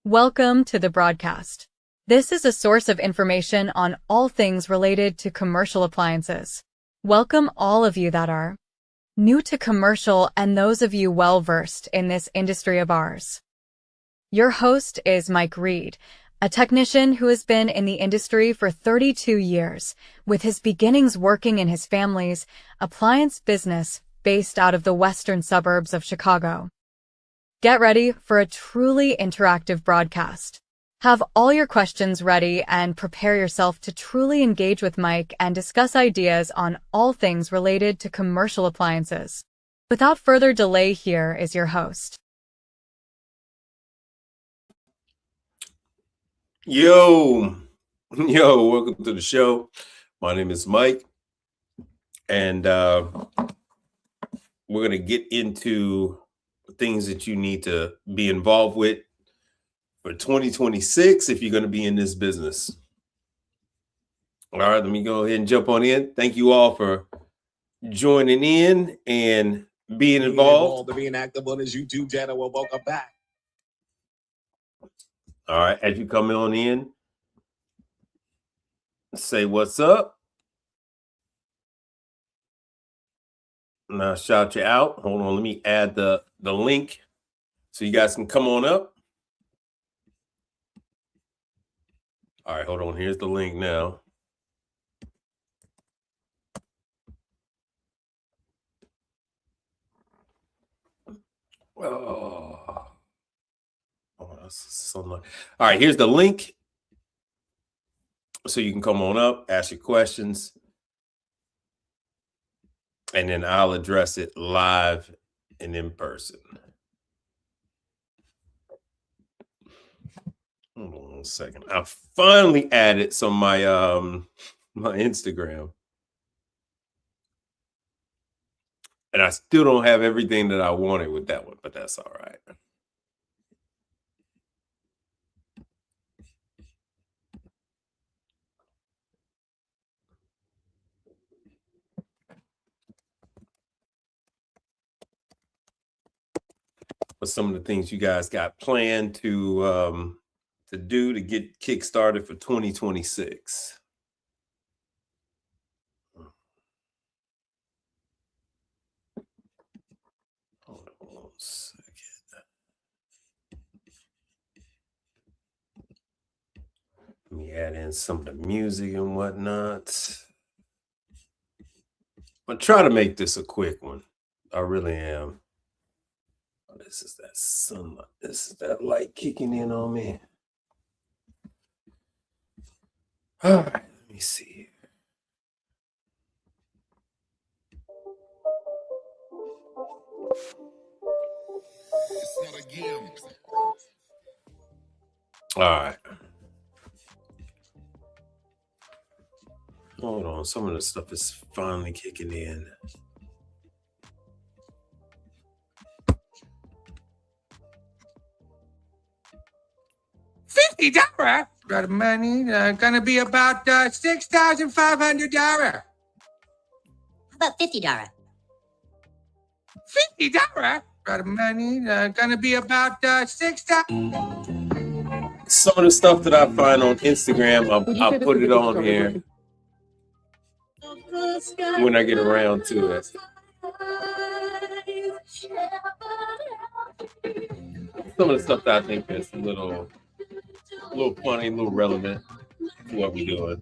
Welcome to the broadcast. This is a source of information on all things related to commercial appliances. Welcome all of you that are new to commercial and those of you well-versed in this industry of ours. Your host is Mike Reed, a technician who has been in the industry for 32 years, with his beginnings working in his family's appliance business based out of the western suburbs of Chicago. Get ready for a truly interactive broadcast. Have all your questions ready and prepare yourself to truly engage with Mike and discuss ideas on all things related to commercial appliances. Without further delay, here is your host. Yo, welcome to the show. My name is Mike, and we're going to get into things that you need to be involved with for 2026 if you're going to be in this business. All right, let me go ahead and jump on in. Thank you all for joining in and being involved. Being active on his YouTube channel. Well, welcome back. All right, as you come on in, say what's up. Now shout you out. Hold on, let me add the link so you guys can come on up. All right, hold on. Here's the link now. Oh, that's so nice. All right, here's the link so you can come on up, ask your questions, and then I'll address it live and in person. Hold on 1 second. I finally added some my my Instagram, and I still don't have everything that I wanted with that one, but that's all right. But some of the things you guys got planned to do to get kick-started for 2026. Hold on 1 second. Let me add in some of the music and whatnot. I'm try to make this a quick one. I really am. Oh, this is that sunlight. This is that light kicking in on me. All right, let me see. It's not a game. All right. Hold on. Some of the stuff is finally kicking in. $50. Got money. Gonna be about $6,500. How about $50? $50. Got money. Gonna be about $6,000. Some of the stuff that I find on Instagram, I'll put it on here when I get around to it. Some of the stuff that I think is a little funny, a little relevant to what we're doing.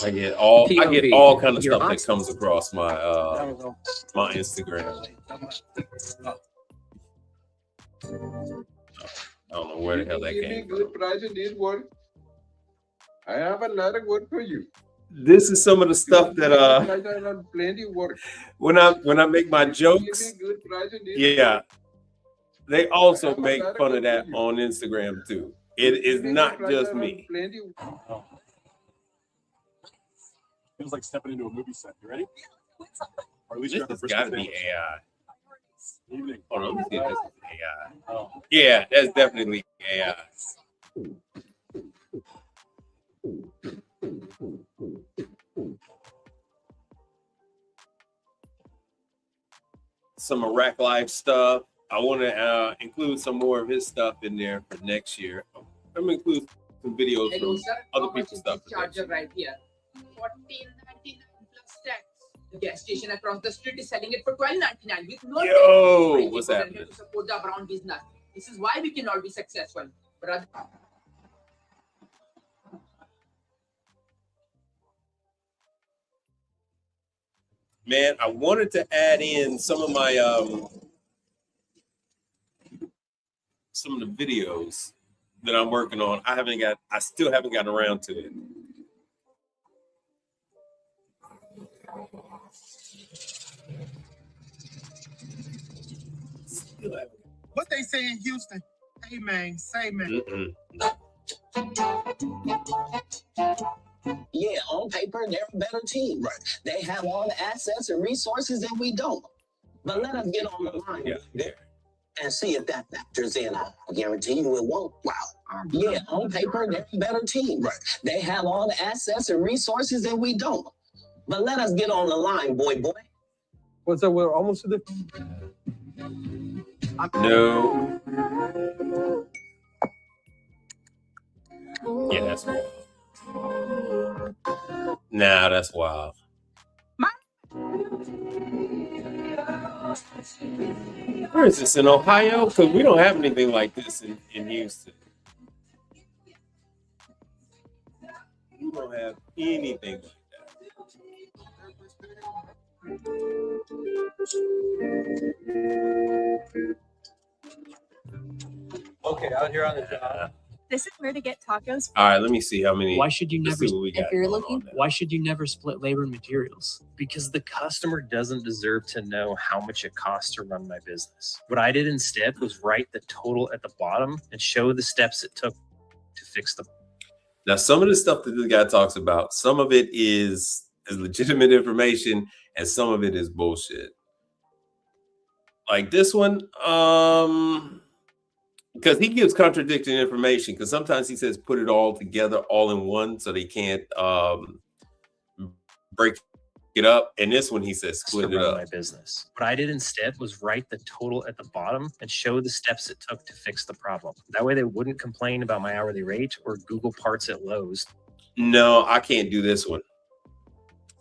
I get all kind of stuff that comes across my my Instagram. I don't know where the hell that came from. Price in this work. I have a lot of work for you. This is some of the stuff that plenty work. when I make my jokes, yeah, they also make fun of that on Instagram too. It is not just me. Feels like stepping into a movie set. You ready? Or at least This has got to be AI. Evening. Hold on, let me see if this is AI. Oh. Yeah, that's definitely AI. some Iraq Life stuff. I want to include some more of his stuff in there for next year. I'm gonna include some videos Hello, from sir. other How much people's is stuff. this charger right here? 14.99 plus tax. The gas station across the street is selling it for 12.99 with no tax. Yo, what's We're happening? here to support the brown business. This is why we can all be successful. Brother. Man, I wanted to add in some of my some of the videos that I'm working on. I still haven't gotten around to it. Still haven't. What they say in Houston? Hey man, say man. Yeah, on paper, they're a better team. Right. They have all the assets and resources that we don't. But let us get on the line there and see if that factors in. I guarantee you it won't. Wow. Yeah, on paper, they're a better team. Right. They have all the assets and resources that we don't. But let us get on the line, boy. What's up? We're almost to the. No. Yeah, that's wild. Nah, that's wild. Where is this, in Ohio? Because we don't have anything like this in Houston. We don't have anything like that. Okay, out here on the job. This is where to get tacos. All right, let me see how many. Why should you never? Why should you never split labor and materials? Because the customer doesn't deserve to know how much it costs to run my business. What I did instead was write the total at the bottom and show the steps it took to fix the. Now, some of the stuff that this guy talks about, some of it is legitimate information, and some of it is bullshit. Like this one, because he gives contradicting information. Because sometimes he says put it all together, all in one, so they can't break it up. And this one he says split it up. My business. What I did instead was write the total at the bottom and show the steps it took to fix the problem. That way they wouldn't complain about my hourly rate or Google parts at Lowe's. No, I can't do this one.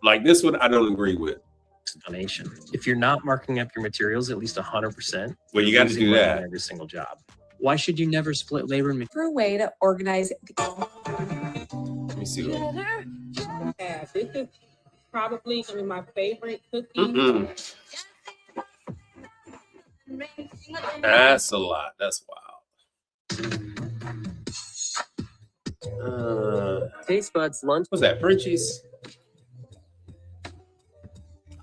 Like this one, I don't agree with. Explanation. If you're not marking up your materials at least 100%, well, you got to do that every single job. Why should you never split labor and For a way to organize. Let me see. Yeah, this is probably some of my favorite cookies. That's a lot. That's wild. Taste Buds lunch. What's that? Frenchies?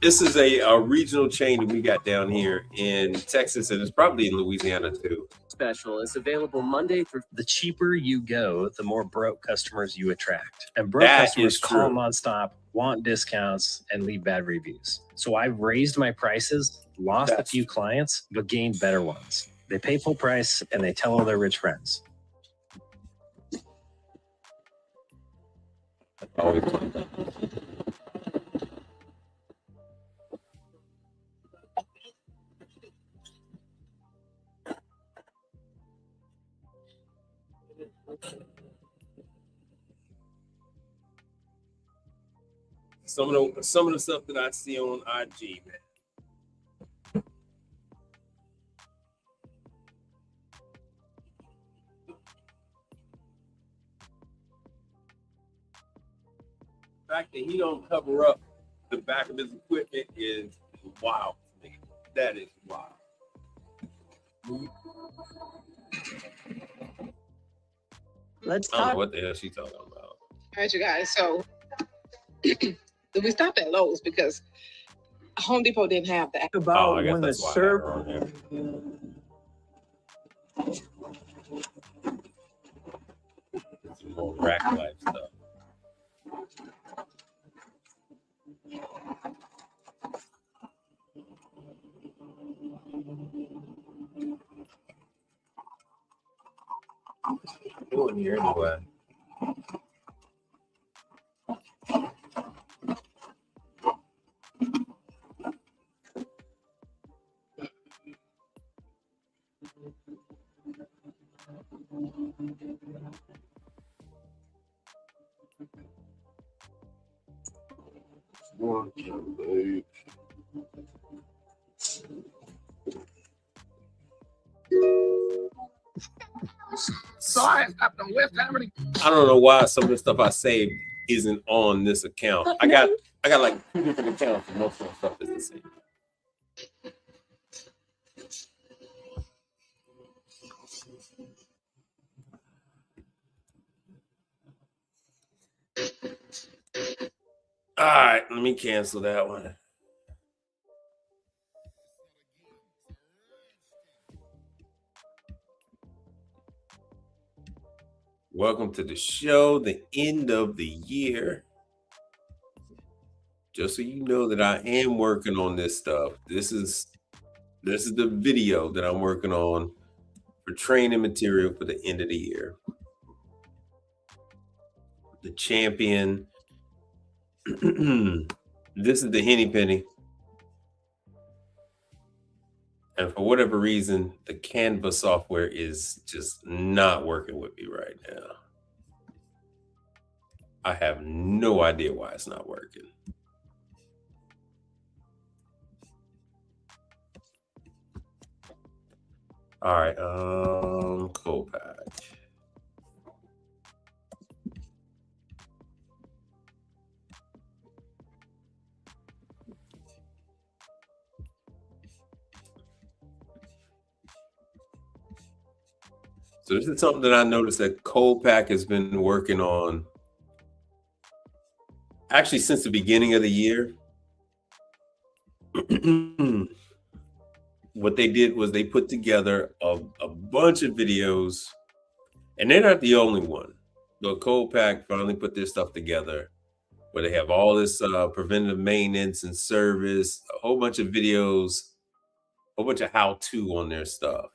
This is a regional chain that we got down here in Texas, and it's probably in Louisiana too. Special is available Monday through. The cheaper you go, the more broke customers you attract. And broke customers call nonstop, want discounts, and leave bad reviews. So I've raised my prices, lost a few clients, but gained better ones. They pay full price and they tell all their rich friends. Some of the stuff that I see on IG, man. The fact that he don't cover up the back of his equipment is wild to me. That is wild. Let's I don't know what the hell she's talking about. All right, you guys. So we stopped at Lowe's because Home Depot didn't have that. About when the serve. Some more rack life stuff. Doing here anyway. Sorry, I'm West Germany. I don't know why some of the stuff I saved isn't on this account. I got like 2 different accounts and most of the stuff is the same. All right, let me cancel that one. Welcome to the show, the end of the year. Just so you know that I am working on this stuff. This is the video that I'm working on for training material for the end of the year. The champion. This is the Henny Penny. And for whatever reason, the Canva software is just not working with me right now. I have no idea why it's not working. All right, Copac. So this is something that I noticed that Copac has been working on actually since the beginning of the year. What they did was they put together a bunch of videos, and they're not the only one. But Copac finally put this stuff together where they have all this preventative maintenance and service, a whole bunch of videos, a whole bunch of how-to on their stuff.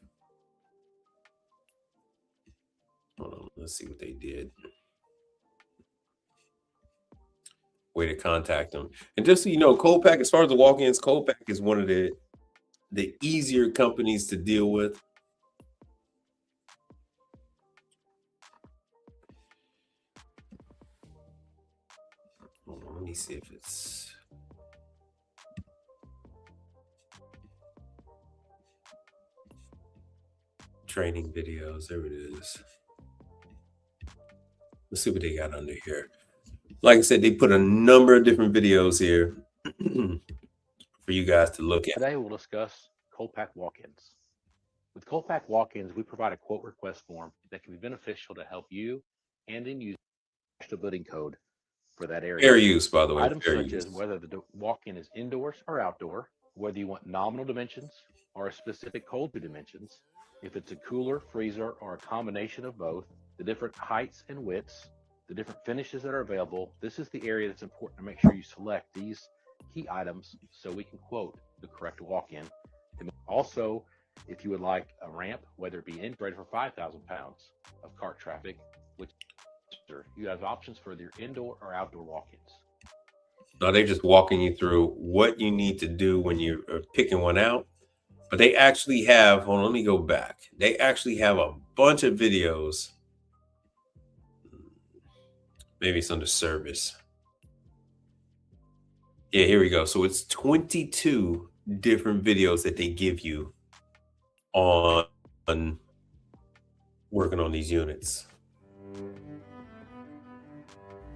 Hold on, let's see what they did. Way to contact them. And just so you know, Copac, as far as the walk-ins, Copac is one of the easier companies to deal with. Hold on, let me see if it's training videos. There it is. Let's see what they got under here. Like I said, they put a number of different videos here for you guys to look at. Today we'll discuss Copac walk-ins. With Copac walk-ins, we provide a quote request form that can be beneficial to help you and end user the building code for that area. Fair use, by the way. Items Fair such use. as whether the walk-in is indoors or outdoor, whether you want nominal dimensions or a specific cold dimensions, if it's a cooler, freezer, or a combination of both, the different heights and widths, the different finishes that are available. This is the area that's important to make sure you select these key items so we can quote the correct walk-in. Also, if you would like a ramp, whether it be integrated for 5,000 pounds of cart traffic, which you have options for your indoor or outdoor walk-ins. Now they're just walking you through what you need to do when you're picking one out. But they actually have, hold on, let me go back. They actually have a bunch of videos. Maybe it's under service. Yeah, here we go. So it's 22 different videos that they give you on working on these units.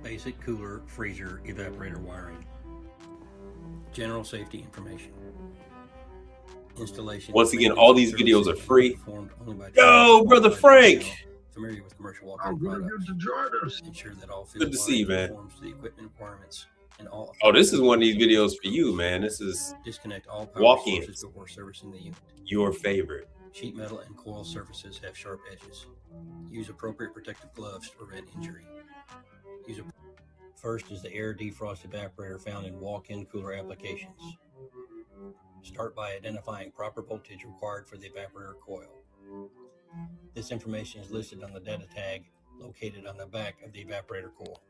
Basic cooler, freezer, evaporator wiring. General safety information. Installation. Once again, all these videos are free. Yo, brother Frank. Familiar with commercial walk-in products. Ensure that all good to see you, man. Conforms to the equipment requirements and all. Oh, this is one of these videos for you, man. This is disconnect all power walk-ins sources before servicing the unit. Your favorite. Sheet metal and coil surfaces have sharp edges. Use appropriate protective gloves to prevent injury. First is the air defrost evaporator found in walk-in cooler applications. Start by identifying proper voltage required for the evaporator coil. This information is listed on the data tag located on the back of the evaporator coil.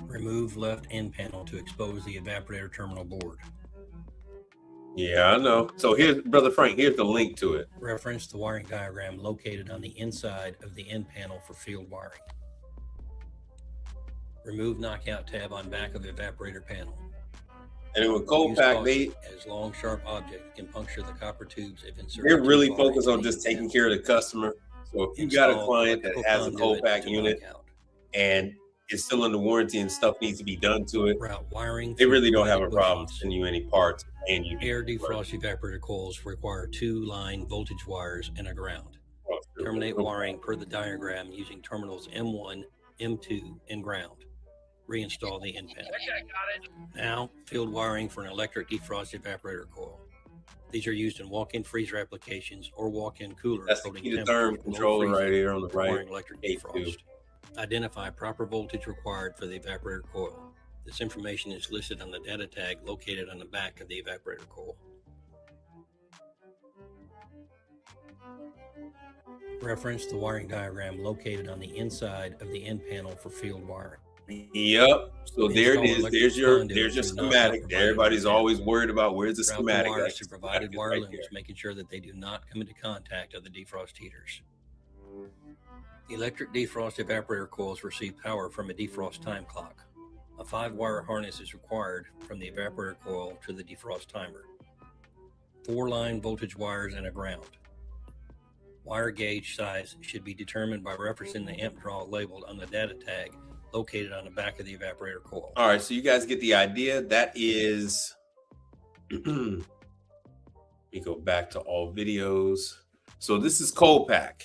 Remove left end panel to expose the evaporator terminal board. Yeah, I know. So here's, Brother Frank, here's the link to it. Reference the wiring diagram located on the inside of the end panel for field wiring. Remove knockout tab on back of evaporator panel. And with Copac, as long sharp object can puncture the copper tubes if inserted. They're really focused on just taking care of the customer. So if you got a client that has a Copac unit and it's still under warranty and stuff needs to be done to it, wiring, they really don't have a problem sending you any parts. And you air defrost evaporator coils require 2-line voltage wires and a ground. Terminate wiring per the diagram using terminals M1, M2, and ground. Reinstall the end panel. Now, field wiring for an electric defrost evaporator coil. These are used in walk-in freezer applications or walk-in cooler. That's the key to therm controller right here on the right. Electric defrost. Identify proper voltage required for the evaporator coil. This information is listed on the data tag located on the back of the evaporator coil. Reference the wiring diagram located on the inside of the end panel for field wiring. Yep. So there it is. There's your schematic. Everybody's always worried about where's the schematic. Wires to provided wire looms, making sure that they do not come into contact of the defrost heaters. Electric defrost evaporator coils receive power from a defrost time clock. A 5-wire harness is required from the evaporator coil to the defrost timer. 4-line voltage wires and a ground. Wire gauge size should be determined by referencing the amp draw labeled on the data tag located on the back of the evaporator coil. All right, so you guys get the idea. That is, let me go back to all videos. So this is Copac.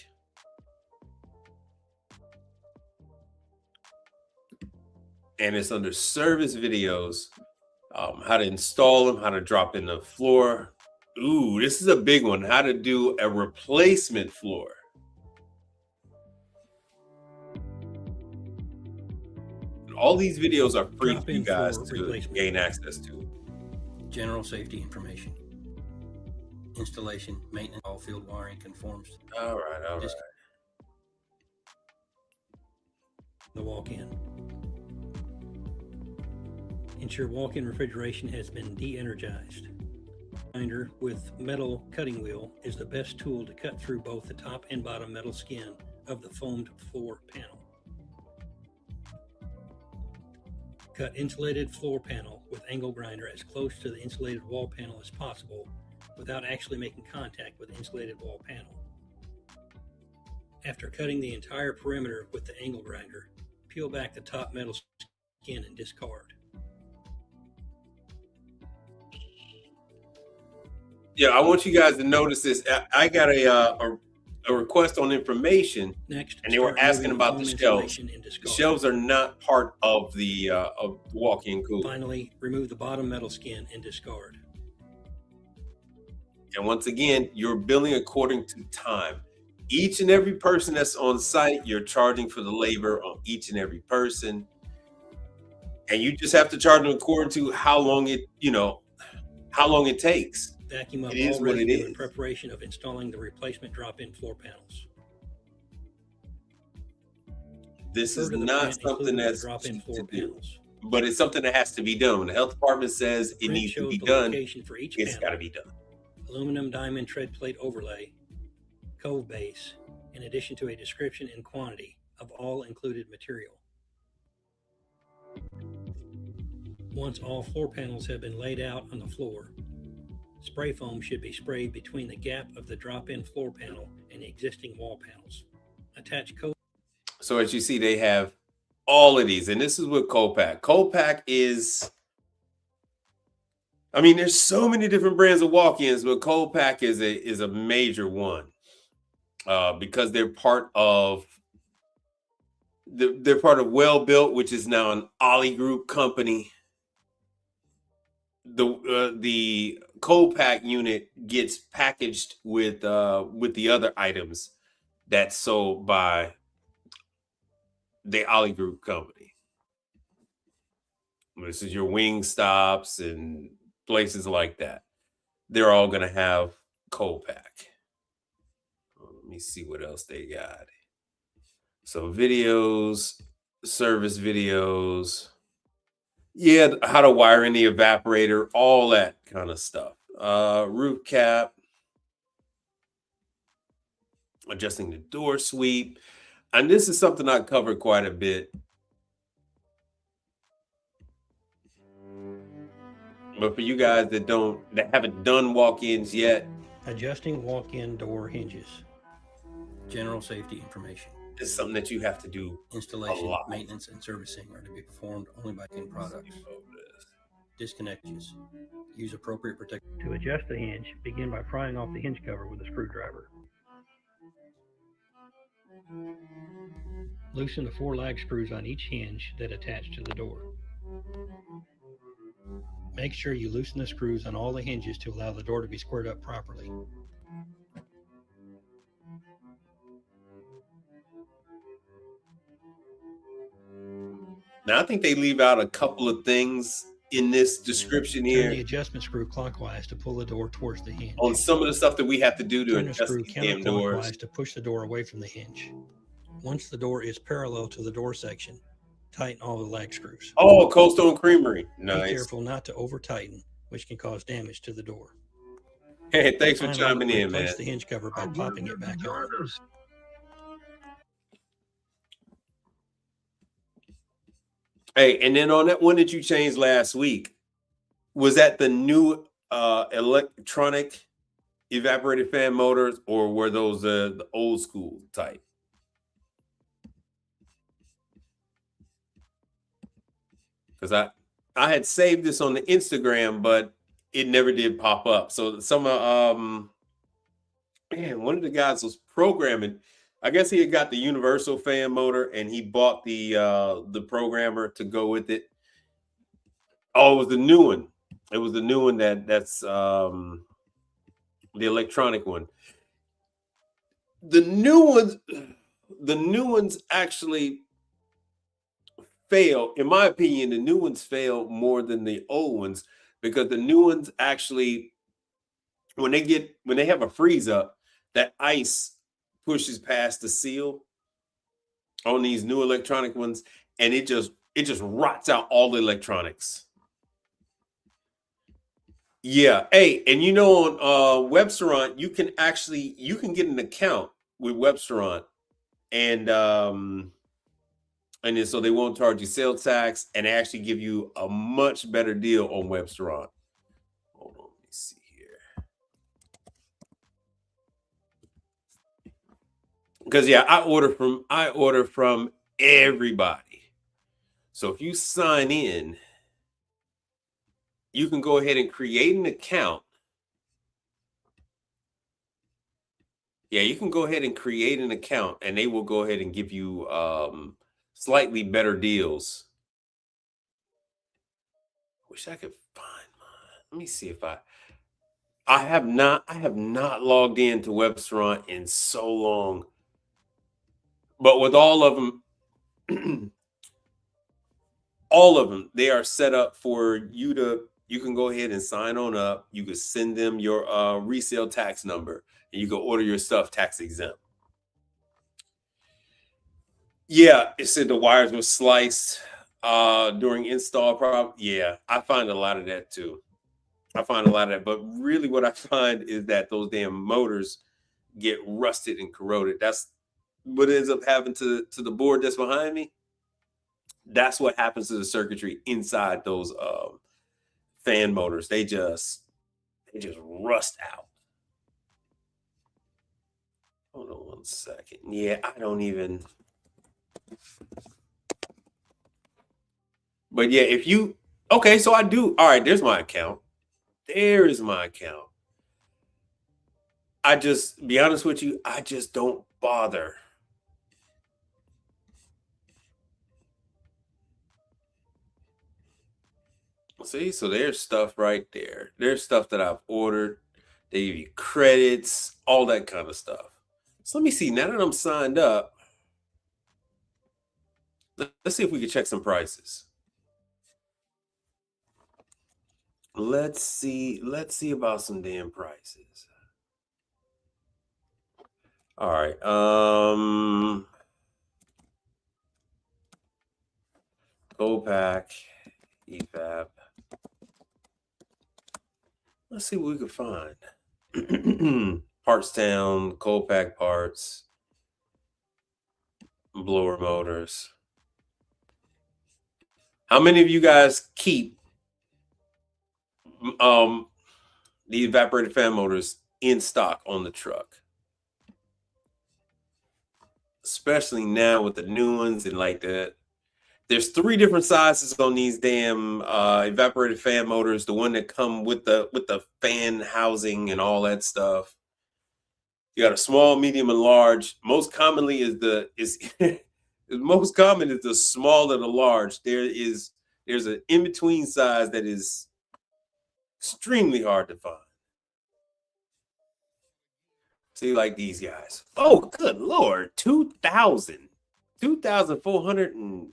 And it's under service videos, how to install them, how to drop in the floor. Ooh, this is a big one. How to do a replacement floor. All these videos are free for you guys to gain access to. General safety information. Installation, maintenance, all field wiring conforms. All right. The walk-in. Ensure walk-in refrigeration has been de-energized. Grinder with metal cutting wheel is the best tool to cut through both the top and bottom metal skin of the foamed floor panel. Cut insulated floor panel with angle grinder as close to the insulated wall panel as possible without actually making contact with the insulated wall panel. After cutting the entire perimeter with the angle grinder, peel back the top metal skin and discard. Yeah, I want you guys to notice this. I got a request on information. Next, and they were asking about the shelves. The shelves are not part of the walk-in cooler. Finally, remove the bottom metal skin and discard. And once again, you're billing according to time. Each and every person that's on site, you're charging for the labor on each and every person. And you just have to charge them according to how long it takes. Vacuum up it is all what it residue is. in preparation of installing the replacement drop-in floor panels. This is not something that's drop-in floor panels. But it's something that has to be done. When the health department says it needs to be done, it's got to be done. Aluminum diamond tread plate overlay, cove base, in addition to a description and quantity of all included material. Once all floor panels have been laid out on the floor, spray foam should be sprayed between the gap of the drop-in floor panel and the existing wall panels. Attach coat. So as you see, they have all of these, and this is with Copac. Copac is, I mean, there's so many different brands of walk-ins, but Copac is a major one because they're part of Well Built, which is now an Ollie Group company. The Copac unit gets packaged with the other items that's sold by the Ollie Group company. This is your wing stops and places like that. They're all gonna have Copac. Let me see what else they got. So videos, service videos. Yeah, how to wire in the evaporator, all that kind of stuff. roof cap, adjusting the door sweep. And this is something I covered quite a bit. But for you guys that haven't done walk-ins yet, adjusting walk-in door hinges. General safety information. It's something that you have to do. Installation, maintenance, and servicing are to be performed only by King Products. Disconnections. Use appropriate protection. To adjust the hinge, begin by prying off the hinge cover with a screwdriver. Loosen the 4 lag screws on each hinge that attach to the door. Make sure you loosen the screws on all the hinges to allow the door to be squared up properly. Now, I think they leave out a couple of things in this description here. Turn the adjustment screw clockwise to pull the door towards the hinge. On some of the stuff that we have to do to adjust the damn doors. To push the door away from the hinge. Once the door is parallel to the door section, tighten all the lag screws. Oh, Cold Stone Creamery. Nice. Be careful not to over tighten, which can cause damage to the door. Hey, thanks for chiming in, man. Replace the hinge cover by popping it back on. Hey, and then on that one that you changed last week, was that the new electronic evaporated fan motors, or were those the old school type? Because I had saved this on the Instagram, but it never did pop up. So some one of the guys was programming. I guess he had got the universal fan motor and he bought the programmer to go with it. Oh, it was the new one. It was the new one that's the electronic one. The new ones actually fail. In my opinion, the new ones fail more than the old ones, because the new ones actually, when they have a freeze up, that ice pushes past the seal on these new electronic ones, and it just rots out all the electronics. Yeah. Hey, and on Webstaurant, you can get an account with Webstaurant, and then so they won't charge you sales tax, and they actually give you a much better deal on Webstaurant. Hold on, let me see here. Because I order from everybody. So if you sign in, you can go ahead and create an account. Yeah, you can go ahead and create an account, and they will go ahead and give you slightly better deals. Wish I could find mine. Let me see if I have not logged into Webstaurant in so long. But with all of them, they are set up for you can go ahead and sign on up. You can send them your resale tax number, and you can order your stuff tax exempt. Yeah, it said the wires were sliced during install problem. Yeah, I find a lot of that too. But really what I find is that those damn motors get rusted and corroded. That's what ends up happening to the board that's behind me. That's what happens to the circuitry inside those fan motors. They just rust out. Hold on one second. Yeah, I don't even. But yeah, okay, so I do. All right, there's my account. There is my account. Be honest with you, I just don't bother. See, so there's stuff right there. There's stuff that I've ordered. They give you credits, all that kind of stuff. So let me see. Now that I'm signed up, let's see if we can check some prices. Let's see about some damn prices. All right. Gopack, EFAB. Let's see what we can find. Partstown, cold pack parts, blower motors. How many of you guys keep the evaporated fan motors in stock on the truck? Especially now with the new ones and like that. There's 3 different sizes on these damn evaporated fan motors. The one that come with the fan housing and all that stuff. You got a small, medium, and large. Most commonly is most common is the small and the large. There's an in-between size that is extremely hard to find. See, like these guys. Oh, good Lord. 2,400 and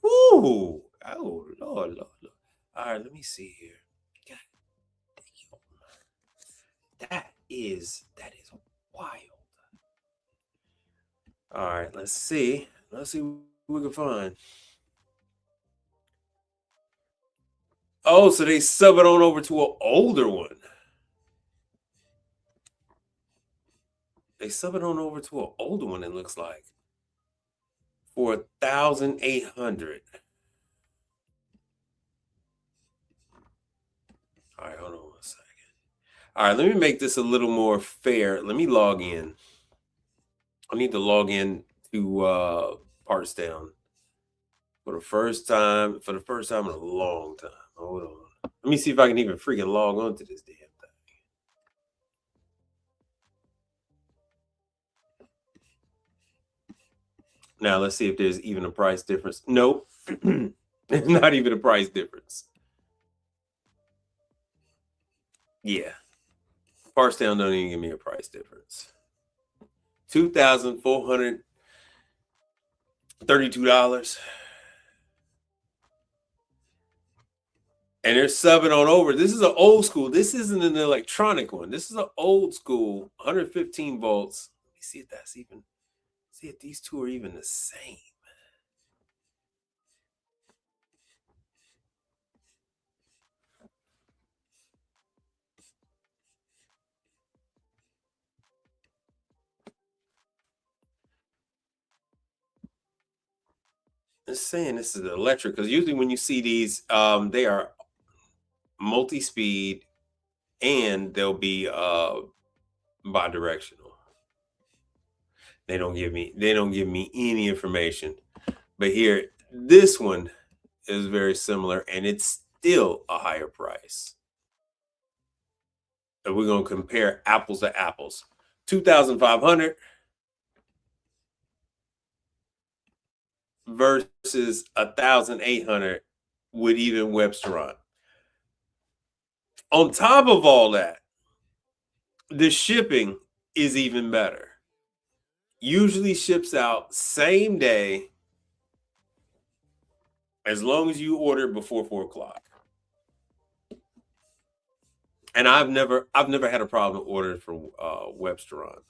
whoo. Oh, Lord. All right, let me see here. God damn. That is wild. All right, let's see. Let's see what we can find. Oh, so they sub it on over to an older one. They sub it on over to an older one, it looks like. For 1,800. All right, hold on 1 second. All right, let me make this a little more fair. Let me log in. I need to log in to Partstown for the first time in a long time. Hold on. Let me see if I can even freaking log on to this damn thing. Now let's see if there's even a price difference. Nope. Not even a price difference. Yeah. Partstown don't even give me a price difference. $2,432. And they're subbing on over. This is an old school. This isn't an electronic one. This is an old school 115 volts. Let me see if that's even, see if these two are even the same. It's saying this is electric because usually when you see these, they are multi-speed and they'll be bi-directional. They don't give me any information. But here, this one is very similar and it's still a higher price. And we're going to compare apples to apples. 2,500 versus 1,800 with even Websteron. On top of all that, the shipping is even better. Usually ships out same day as long as you order before 4 o'clock. And I've never had a problem ordering from Websteron.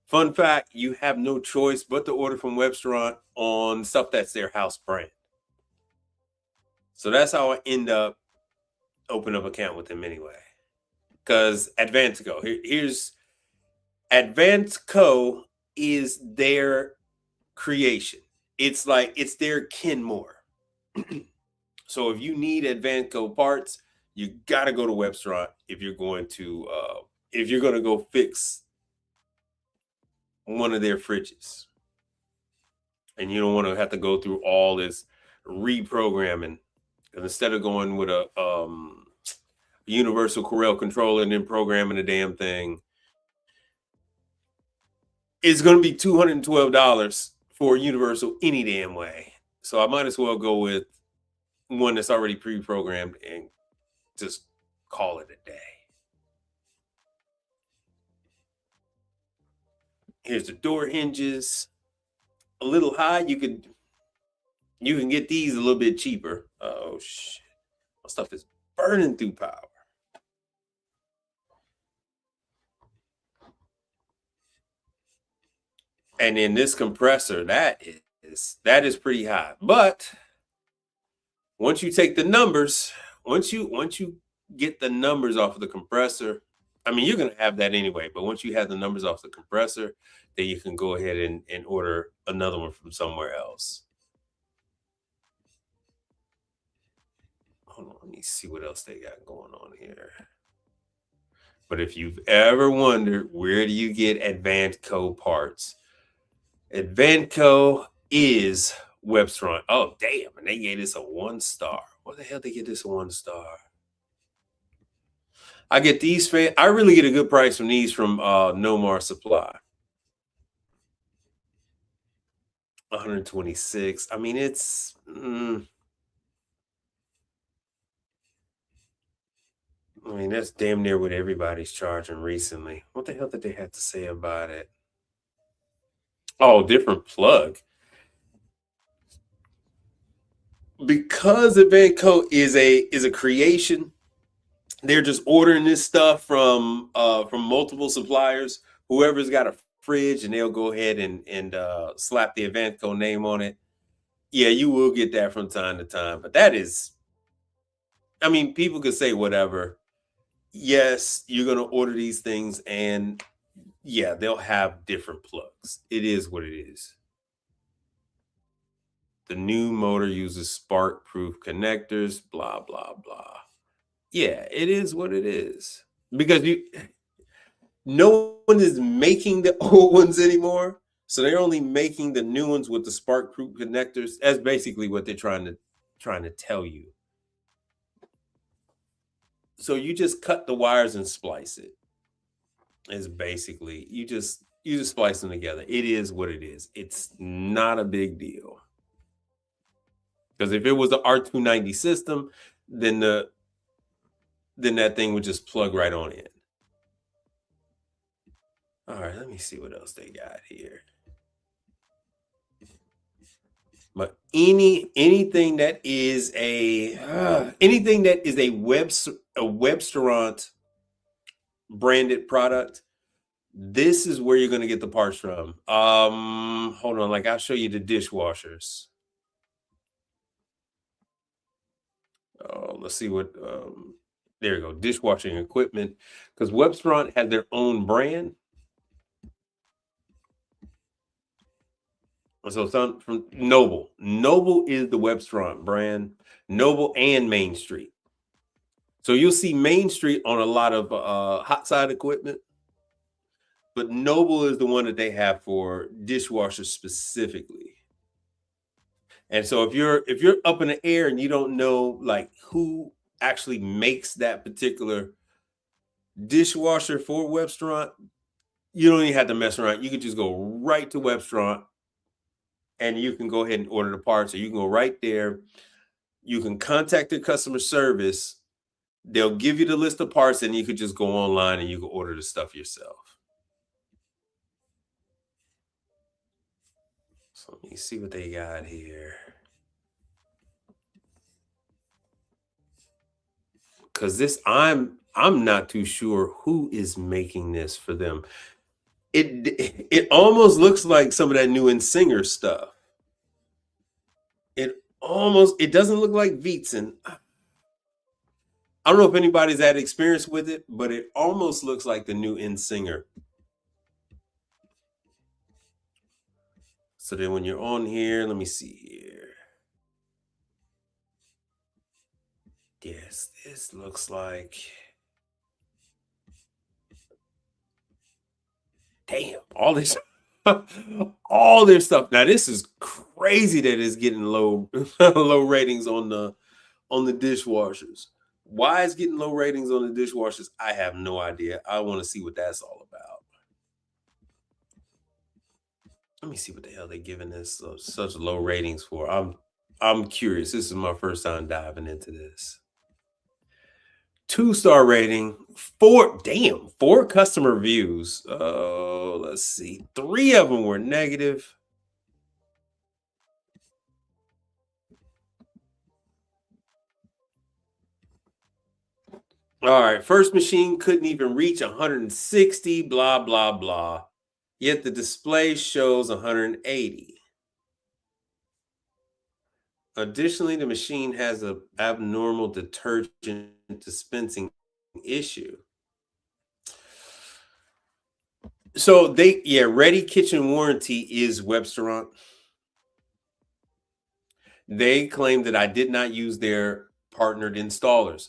Fun fact, you have no choice but to order from Websteron on stuff that's their house brand. So that's how I end up opening up an account with them anyway. Because Advance Co. Here's Advance Co. is their creation. It's their Kenmore. So if you need Advance Co. parts, you got to go to Websteron if you're going to go fix one of their fridges. And you don't want to have to go through all this reprogramming. And instead of going with a universal Corel controller and then programming the damn thing, it's going to be $212 for universal any damn way. So I might as well go with one that's already pre-programmed and just call it a day. Here's the door hinges. A little high. You can get these a little bit cheaper. Oh shit. My stuff is burning through power. And then this compressor, that is pretty high. But once you take the numbers, once you get the numbers off of the compressor, I mean, you're going to have that anyway, but once you have the numbers off the compressor, then you can go ahead and order another one from somewhere else. Hold on, let me see what else they got going on here. But if you've ever wondered, where do you get Advantco parts? Advantco is Webstron. Oh, damn. And they gave this a 1 star. What the hell they get this a 1 star? I get these. I really get a good price from these from Nomar Supply. 126. I mean, it's... I mean, that's damn near what everybody's charging recently. What the hell did they have to say about it? Oh, different plug. Because Advantco is a creation, they're just ordering this stuff from multiple suppliers. Whoever's got a fridge, and they'll go ahead and slap the Advantco name on it. Yeah, you will get that from time to time, but that is, I mean, people could say whatever. Yes, you're going to order these things, and yeah, they'll have different plugs. It is what it is. The new motor uses spark-proof connectors, blah, blah, blah. Yeah, it is what it is. Because no one is making the old ones anymore. So they're only making the new ones with the spark-proof connectors. That's basically what they're trying to tell you. So you just cut the wires and splice it. It's basically, you just splice them together. It is what it is. It's not a big deal. Because if it was the R290 system, then that thing would just plug right on in. All right, let me see what else they got here. But anything that is a Webstaurant branded product, this is where you're going to get the parts from. Hold on, like I'll show you the dishwashers. Oh, let's see what there you go, dishwashing equipment, because Webstaurant had their own brand. So some from Noble. Noble is the Webstaurant brand. Noble and Main Street. So you'll see Main Street on a lot of hot side equipment, but Noble is the one that they have for dishwashers specifically. And so if you're up in the air and you don't know like who actually makes that particular dishwasher for Webstaurant, you don't even have to mess around. You can just go right to Webstaurant and you can go ahead and order the parts, or you can go right there. You can contact their customer service. They'll give you the list of parts, and you could just go online and you can order the stuff yourself. So let me see what they got here. Because this, I'm not too sure who is making this for them. It almost looks like some of that new Insinger stuff. It doesn't look like Wietzen. I don't know if anybody's had experience with it, but it almost looks like the new Insinger. So then when you're on here, let me see here. Yes, this looks like, damn, all this stuff. Now this is crazy that it's getting low ratings on the dishwashers. Why it's getting low ratings on the dishwashers, I have no idea. I want to see what that's all about. Let me see what the hell they're giving this such low ratings for. I'm curious. This is my first time diving into this. 2-star rating, 4 customer reviews. Oh, let's see. 3 of them were negative. All right, first machine couldn't even reach 160, blah, blah, blah. Yet the display shows 180. Additionally, the machine has an abnormal detergent dispensing issue. So Ready Kitchen Warranty is Webstaurant. They claim that I did not use their partnered installers.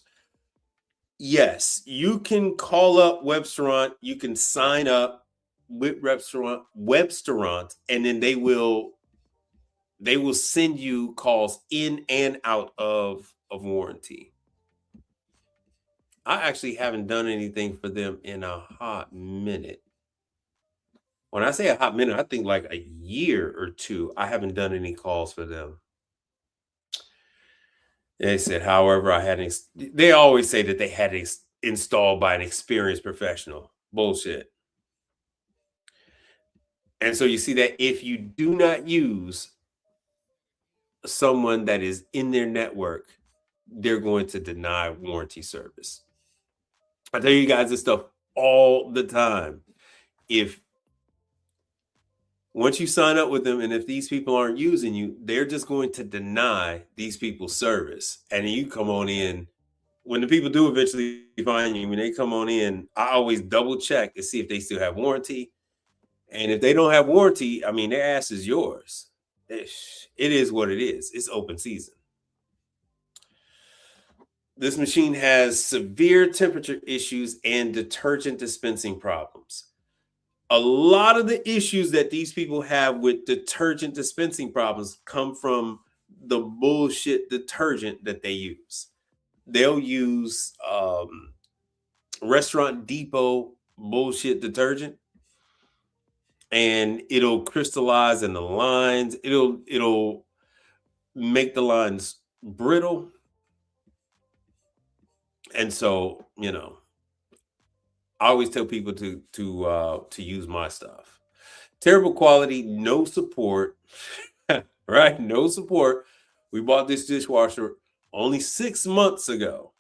Yes, you can call up Webstaurant. You can sign up with Webstaurant, and then they will send you calls in and out of warranty. I actually haven't done anything for them in a hot minute. When I say a hot minute, I think like a year or two. I haven't done any calls for them. They said, however, they always say that they had it installed by an experienced professional. Bullshit. And so you see that if you do not use someone that is in their network, they're going to deny warranty service. I tell you guys this stuff all the time. Once you sign up with them, and if these people aren't using you, they're just going to deny these people service. And you come on in. When the people do eventually find you, when they come on in, I always double check to see if they still have warranty. And if they don't have warranty, I mean, their ass is yours. It is what it is. It's open season. This machine has severe temperature issues and detergent dispensing problems. A lot of the issues that these people have with detergent dispensing problems come from the bullshit detergent that they use. They'll use Restaurant Depot bullshit detergent, and it'll crystallize in the lines. It'll make the lines brittle. And so, I always tell people to use my stuff. Terrible quality, no support, right? No support. We bought this dishwasher only 6 months ago,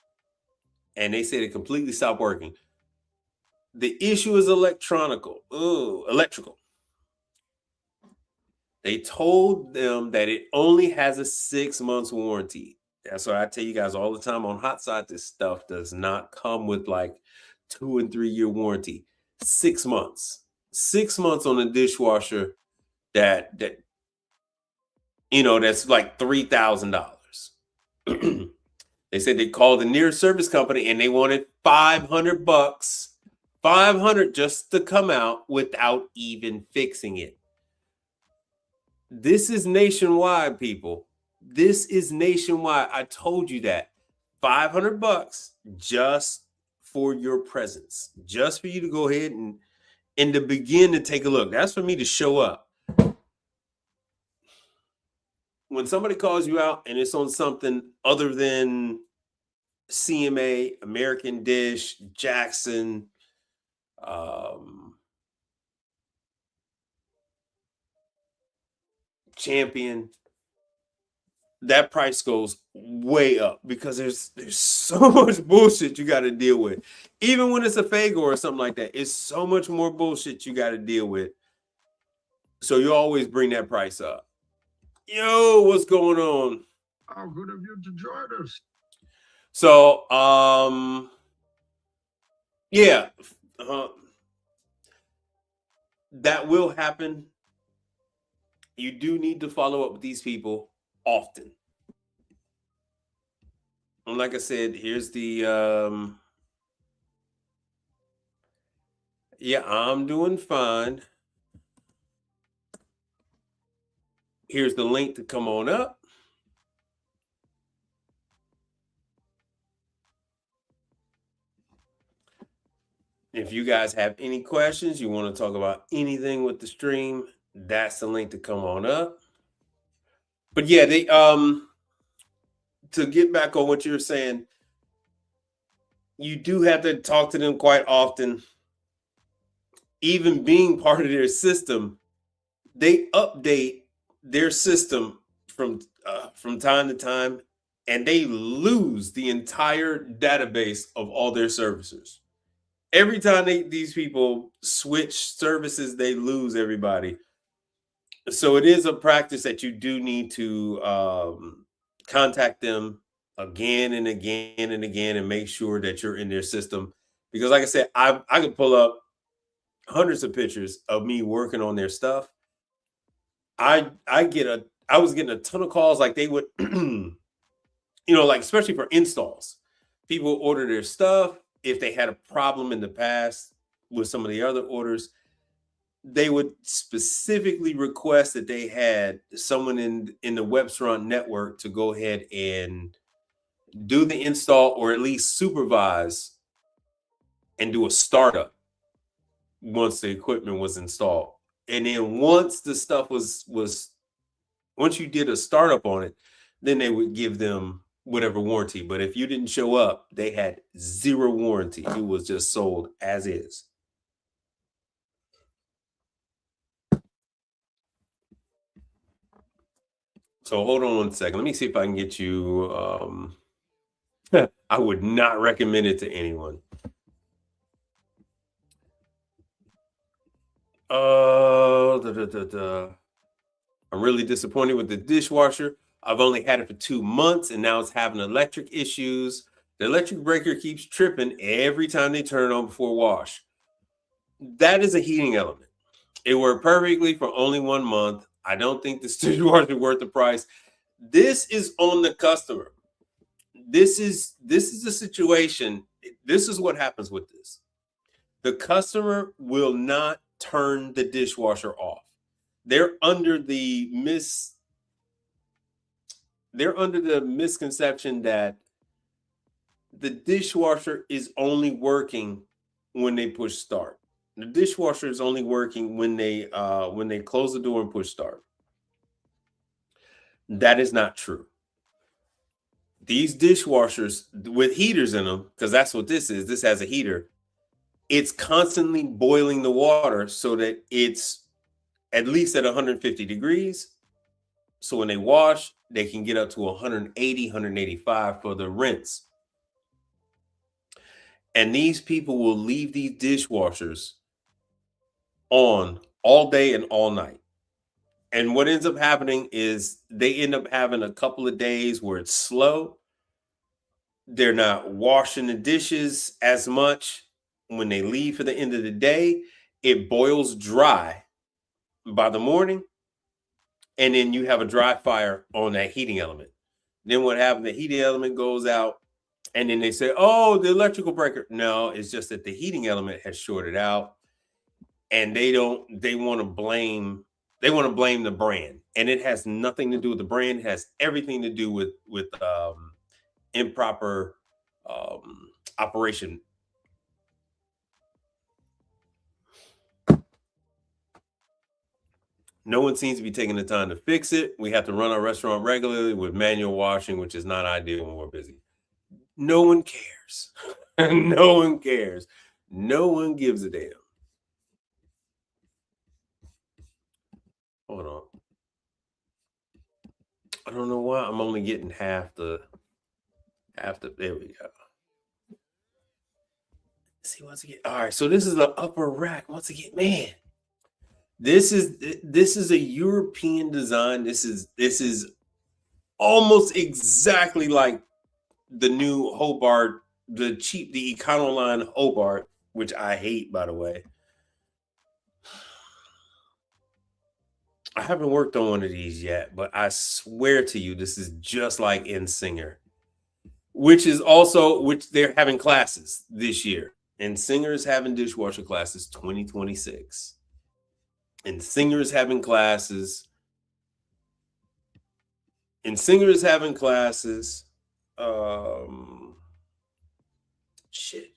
and they said it completely stopped working. The issue is electrical. They told them that it only has a 6 months warranty. That's why I tell you guys all the time on Hot Side, this stuff does not come with like 2 and 3 year warranty. 6 months. 6 months on a dishwasher that's like $3,000. They said they called the nearest service company and they wanted $500, $500 just to come out without even fixing it. This is nationwide, people. This is nationwide. I told you that. $500 just for your presence, just for you to go ahead and to begin to take a look. That's for me to show up. When somebody calls you out and it's on something other than CMA, American Dish, Jackson, Champion, that price goes way up because there's so much bullshit you got to deal with. Even when it's a Fago or something like that, it's so much more bullshit you got to deal with. So you always bring that price up. Yo, what's going on? How good of you to join us. So, that will happen. You do need to follow up with these people often. And like I said, here's the I'm doing fine. Here's the link to come on up. If you guys have any questions, you want to talk about anything with the stream, that's the link to come on up. But yeah, they to get back on what you're saying, you do have to talk to them quite often. Even being part of their system, they update their system from time to time, and they lose the entire database of all their servicers. Every time these people switch services, they lose everybody. So it is a practice that you do need to contact them again and again and again and make sure that you're in their system. Because like I said, I could pull up hundreds of pictures of me working on their stuff. I was getting a ton of calls, like they would, like especially for installs. People order their stuff. If they had a problem in the past with some of the other orders, they would specifically request that they had someone in the Webstront network to go ahead and do the install or at least supervise and do a startup once the equipment was installed. And then once the stuff was once you did a startup on it, then they would give them whatever warranty. But if you didn't show up, they had zero warranty. It was just sold as is. So hold on one second. Let me see if I can get you. I would not recommend it to anyone. I'm really disappointed with the dishwasher. I've only had it for 2 months and now it's having electric issues. The electric breaker keeps tripping every time they turn it on before wash. That is a heating element. It worked perfectly for only 1 month. I don't think this dishwasher is worth the price. This is on the customer. This is a situation. This is what happens with this. The customer will not turn the dishwasher off. They're under the misconception that the dishwasher is only working when they push start. The dishwasher is only working when they close the door and push start. That is not true. These dishwashers with heaters in them, because that's what this is. This has a heater. It's constantly boiling the water so that it's at least at 150 degrees. So when they wash, they can get up to 180, 185 for the rinse. And these people will leave these dishwashers on all day and all night. And what ends up happening is they end up having a couple of days where it's slow. They're not washing the dishes as much. When they leave for the end of the day, it boils dry by the morning. And then you have a dry fire on that heating element. Then what happens? The heating element goes out. And then they say, oh, the electrical breaker. No, it's just that the heating element has shorted out. And they want to blame the brand. And it has nothing to do with the brand. It has everything to do with improper operation. No one seems to be taking the time to fix it. We have to run our restaurant regularly with manual washing, which is not ideal when we're busy. No one cares. No one cares. No one gives a damn. Hold on. I don't know why I'm only getting half the there we go. Let's see once again. All right, so this is the upper rack. Once again, man. This is a European design. This is almost exactly like the new Hobart, the Econoline Hobart, which I hate, by the way. I haven't worked on one of these yet, but I swear to you, this is just like Insinger, which they're having classes this year. And Singer is having dishwasher classes 2026. And Singer is having classes. Shit.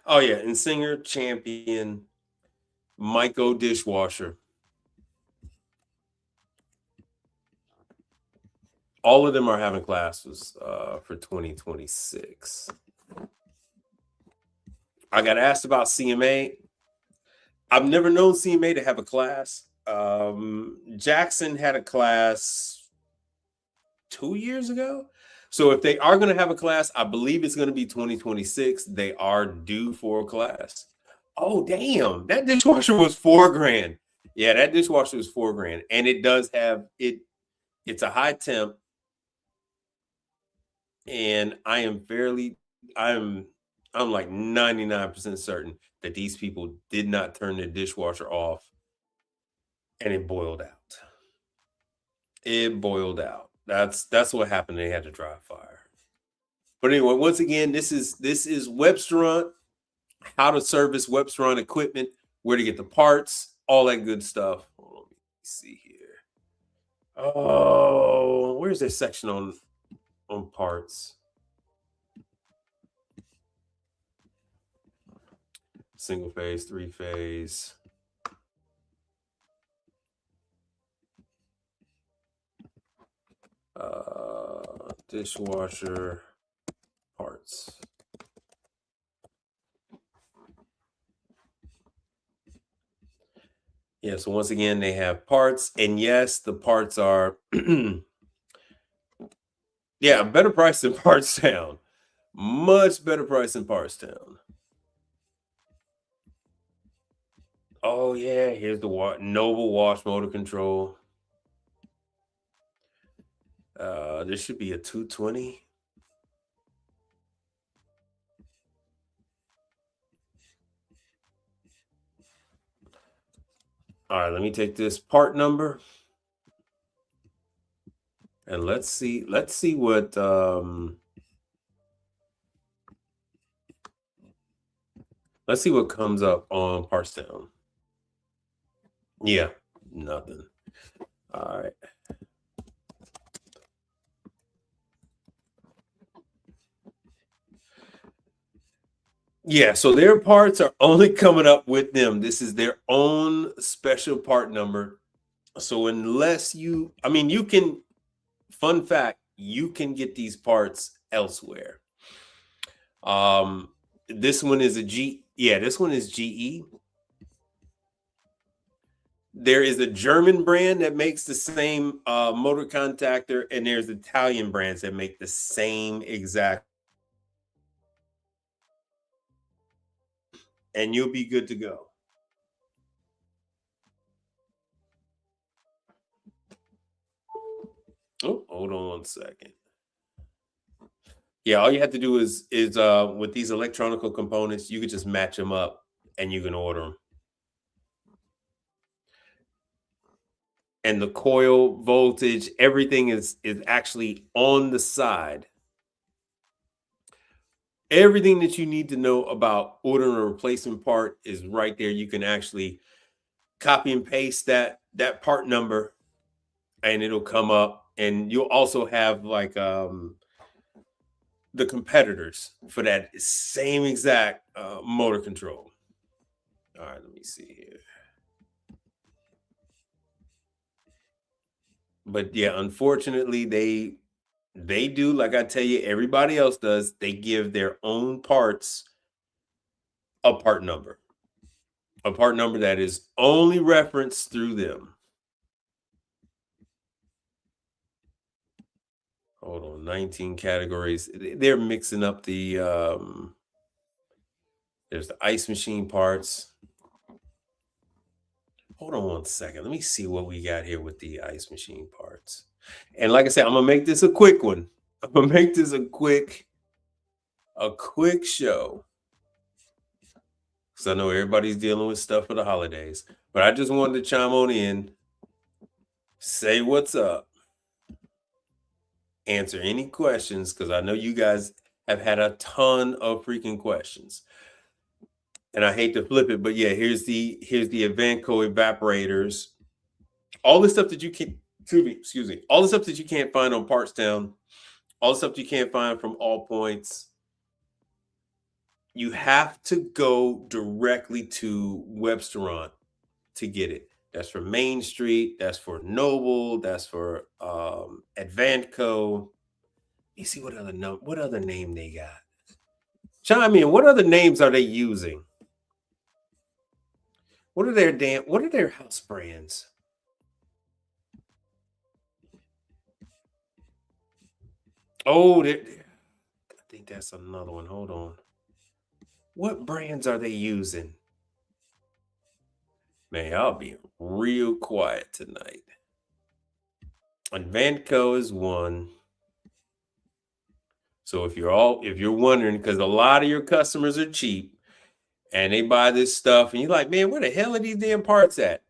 Oh yeah, and Singer, Champion, Myco dishwasher. All of them are having classes for 2026. I got asked about CMA. I've never known CMA to have a class. Jackson had a class 2 years ago. So if they are going to have a class, I believe it's going to be 2026. They are due for a class. Oh, damn. That dishwasher was $4,000. Yeah, that dishwasher was $4,000. And it does have it's a high temp. And I'm like 99% certain that these people did not turn their dishwasher off and it boiled out. It boiled out. That's what happened. They had to dry fire. But anyway, once again, this is Webstaurant, how to service Webstaurant equipment, where to get the parts, all that good stuff. Hold on, let me see here. Oh, where's this section on parts? Single phase, 3-phase. Dishwasher parts. Yeah, so once again, they have parts, and yes, the parts are yeah, better price than Parts Town. Much better price than Parts Town. Oh yeah, here's the Noble wash motor control. This should be a 220. All right, let me take this part number and let's see what let's see what comes up on Parts Town. Yeah, nothing. All right. Yeah, so their parts are only coming up with them. This is their own special part number. So unless you can, fun fact, you can get these parts elsewhere. This one is this one is GE. There is a German brand that makes the same motor contactor, and there's Italian brands that make the same exact, and you'll be good to go. Oh, hold on one second. Yeah, all you have to do is with these electronical components, you can just match them up and you can order them. And the coil voltage, everything is actually on the side. Everything that you need to know about ordering a replacement part is right there. You can actually copy and paste that part number and it'll come up, and you'll also have like the competitors for that same exact motor control. All right, let me see here. But yeah, unfortunately, they do, like I tell you, everybody else does. They give their own parts a part number that is only referenced through them. Hold on, 19 categories. They're mixing up the there's the ice machine parts. Hold on one second. Let me see what we got here with the ice machine parts. And like I said, I'm gonna make this a quick one. I'm gonna make this a quick show, because I know everybody's dealing with stuff for the holidays. But I just wanted to chime on in, say what's up, answer any questions, because I know you guys have had a ton of freaking questions. And I hate to flip it, but yeah, here's the Evanco evaporators. All the stuff that you can, excuse me, all the stuff that you can't find on Parts Town, all the stuff you can't find from All Points. You have to go directly to Webstaurant to get it. That's for Main Street. That's for Noble. That's for Advantco. You see what other name they got? Chime in. What other names are they using? What are their house brands? Oh, I think that's another one. Hold on. What brands are they using? Man, I'll be real quiet tonight. Advantco is one. So if you're wondering, because a lot of your customers are cheap and they buy this stuff and you're like, man, where the hell are these damn parts at?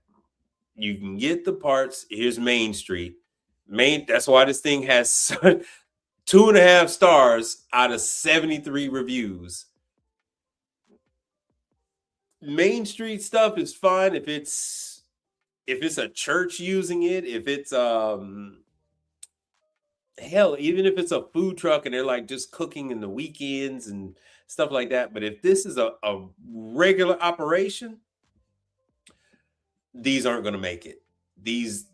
You can get the parts. Here's Main Street. That's why this thing has 2.5 stars out of 73 reviews. Main Street stuff is fine if it's a church using it, if it's hell, even if it's a food truck and they're like just cooking in the weekends and stuff like that. But if this is a regular operation, these aren't going to make it. These,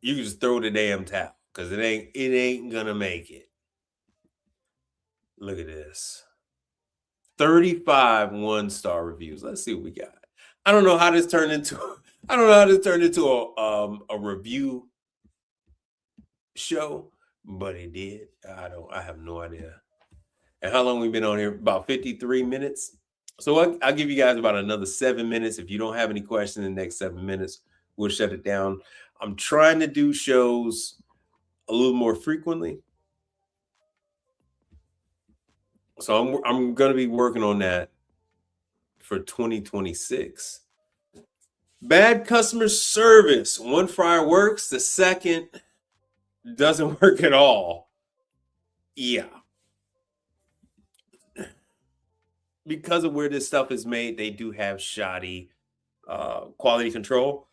you can just throw the damn towel because it ain't going to make it. Look at this. 35 1-star reviews. Let's see what we got. I don't know how this turned into a review show, but it did. I have no idea. And how long we've been on here? About 53 minutes. So I'll give you guys about another 7 minutes. If you don't have any questions in the next 7 minutes, we'll shut it down. I'm trying to do shows a little more frequently. So I'm going to be working on that for 2026. Bad customer service. One fryer works. The second doesn't work at all. Yeah. Because of where this stuff is made, they do have shoddy quality control.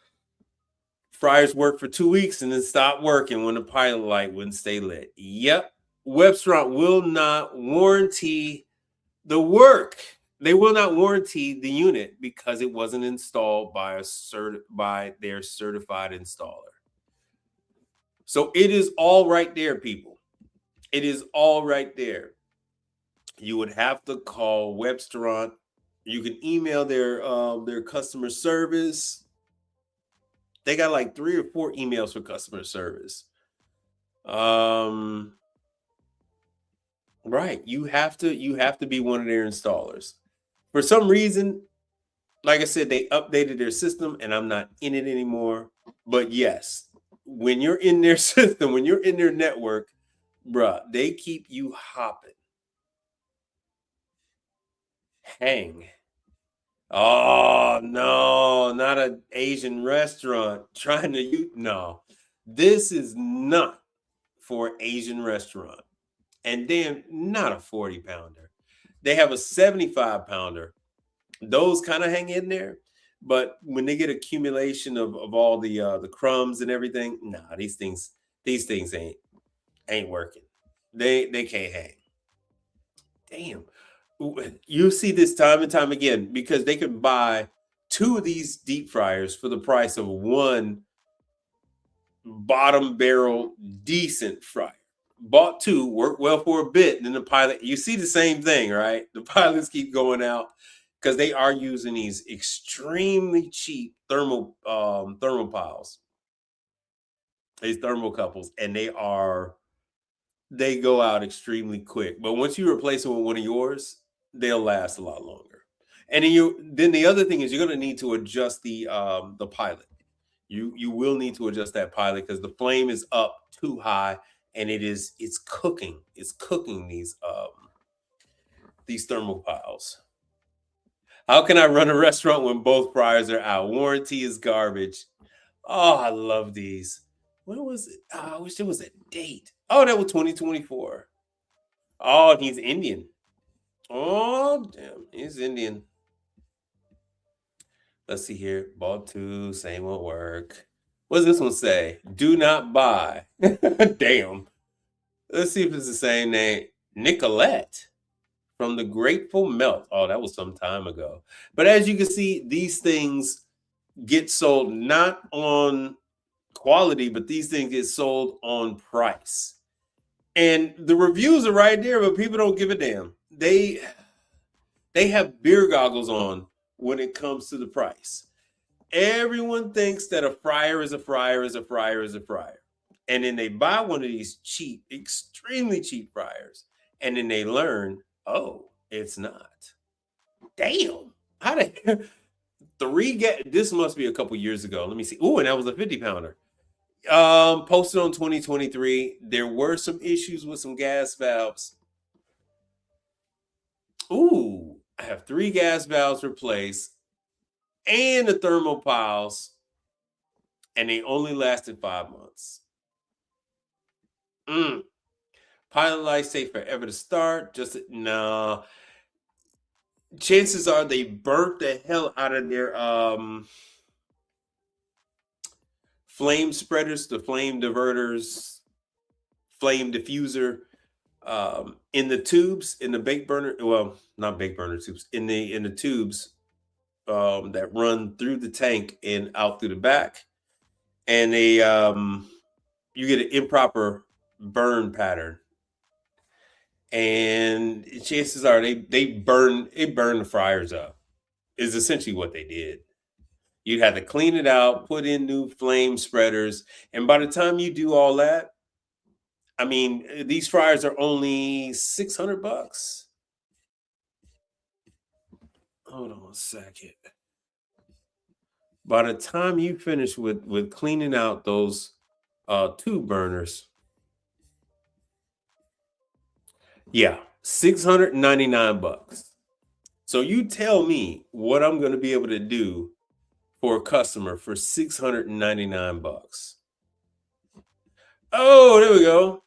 Fryers work for 2 weeks and then stop working when the pilot light wouldn't stay lit. Yep. Webstaurant will not warranty the work. They will not warranty the unit because it wasn't installed by their certified installer. So it is all right there, people. It is all right there. You would have to call Webstaurant. You can email their customer service. They got like 3 or 4 emails for customer service. Right. You have to be one of their installers. For some reason, like I said, they updated their system and I'm not in it anymore. But yes, when you're in their system, when you're in their network, bruh, they keep you hopping. Hang. Oh, no, not an Asian restaurant trying to no. This is not for an Asian restaurant. And then not a 40-pounder. They have a 75-pounder. Those kind of hang in there. But when they get accumulation of all the crumbs and everything, nah, these things ain't working. They can't hang. Damn. You see this time and time again because they can buy 2 of these deep fryers for the price of one bottom barrel decent fryer. Bought 2, worked well for a bit, and then the pilot, you see the same thing, right? The pilots keep going out because they are using these extremely cheap thermopiles, these thermocouples, and they go out extremely quick. But once you replace them with one of yours, they'll last a lot longer. And then the other thing is you're going to need to adjust the pilot. You will need to adjust that pilot because the flame is up too high. And it's cooking these thermopiles. How can I run a restaurant when both fryers are out? Warranty is garbage. Oh, I love these. When was it? Oh, I wish there was a date. Oh, that was 2024. Oh, he's Indian. Oh, damn, he's Indian. Let's see here. Bought 2, same won't work. What does this one say? Do not buy. Damn. Let's see if it's the same name. Nicolette from the Grateful Melt. Oh, that was some time ago. But as you can see, these things get sold not on quality, but these things get sold on price. And the reviews are right there, but people don't give a damn. They have beer goggles on when it comes to the price. Everyone thinks that a fryer is a fryer is a fryer is a fryer. And then they buy one of these cheap, extremely cheap fryers. And then they learn, oh, it's not. Damn. How did 3 this must be a couple years ago. Let me see. Oh, and that was a 50-pounder. Posted on 2023. There were some issues with some gas valves. Ooh, I have 3 gas valves replaced and the thermopiles, and they only lasted 5 months. Pilot lights take forever to start. No. Chances are they burnt the hell out of their flame spreaders, the flame diverters, flame diffuser, in the tubes, in the bake burner. Well, not bake burner tubes, in the tubes that run through the tank and out through the back, and they you get an improper burn pattern, and chances are they burn the fryers up. Is essentially what they did. You'd have to clean it out, put in new flame spreaders, and by the time you do all that, I mean, these fryers are only $600. Hold on a second. By the time you finish with cleaning out those tube burners, yeah, $699. So you tell me what I'm going to be able to do for a customer for $699. Oh, there we go.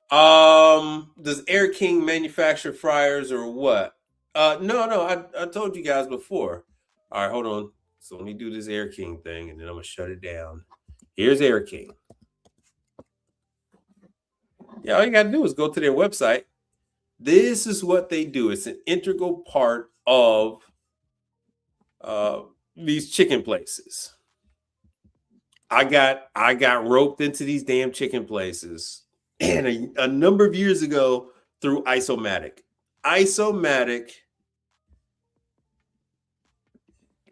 Does Air King manufacture fryers or what? No, I told you guys before. All right, hold on. So let me do this Air King thing, and then I'm gonna shut it down. Here's Air King. Yeah, all you gotta do is go to their website. This is what they do. It's an integral part of these chicken places. I got roped into these damn chicken places, and a number of years ago through Isomatic. Isomatic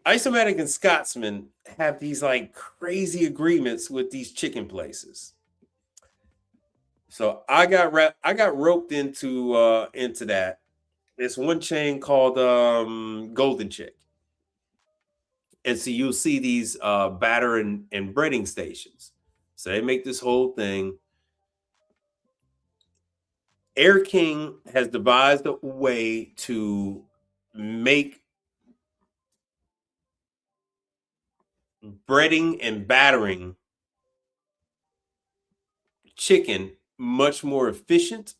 and Scotsman have these like crazy agreements with these chicken places. So I got roped into that. There's one chain called Golden Chick. And so you'll see these batter and breading stations. So they make this whole thing. Air King has devised a way to make breading and battering chicken much more efficient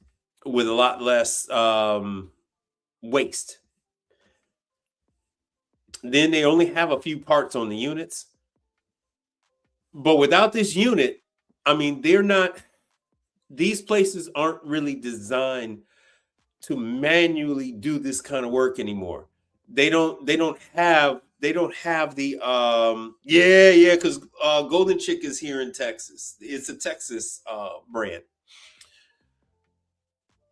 with a lot less waste. Then they only have a few parts on the units. But without this unit, I mean, these places aren't really designed to manually do this kind of work anymore. They don't have the because Golden Chick is here in Texas. It's a Texas brand.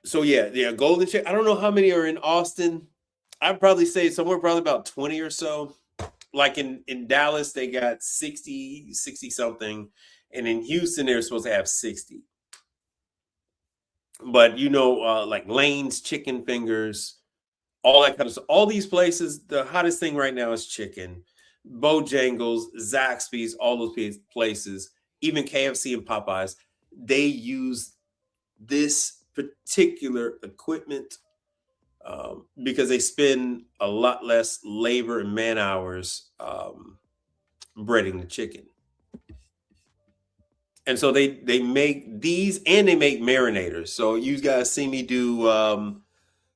So yeah, Golden Chick. I don't know how many are in Austin. I'd probably say somewhere probably about 20 or so. Like in Dallas, they got 60 something. And in Houston, they're supposed to have 60. But like Lane's Chicken Fingers, all that kind of stuff. All these places, the hottest thing right now is chicken. Bojangles, Zaxby's, all those places, even KFC and Popeyes, they use this particular equipment because they spend a lot less labor and man hours breading the chicken. And so they make these, and they make marinators. So you guys see me do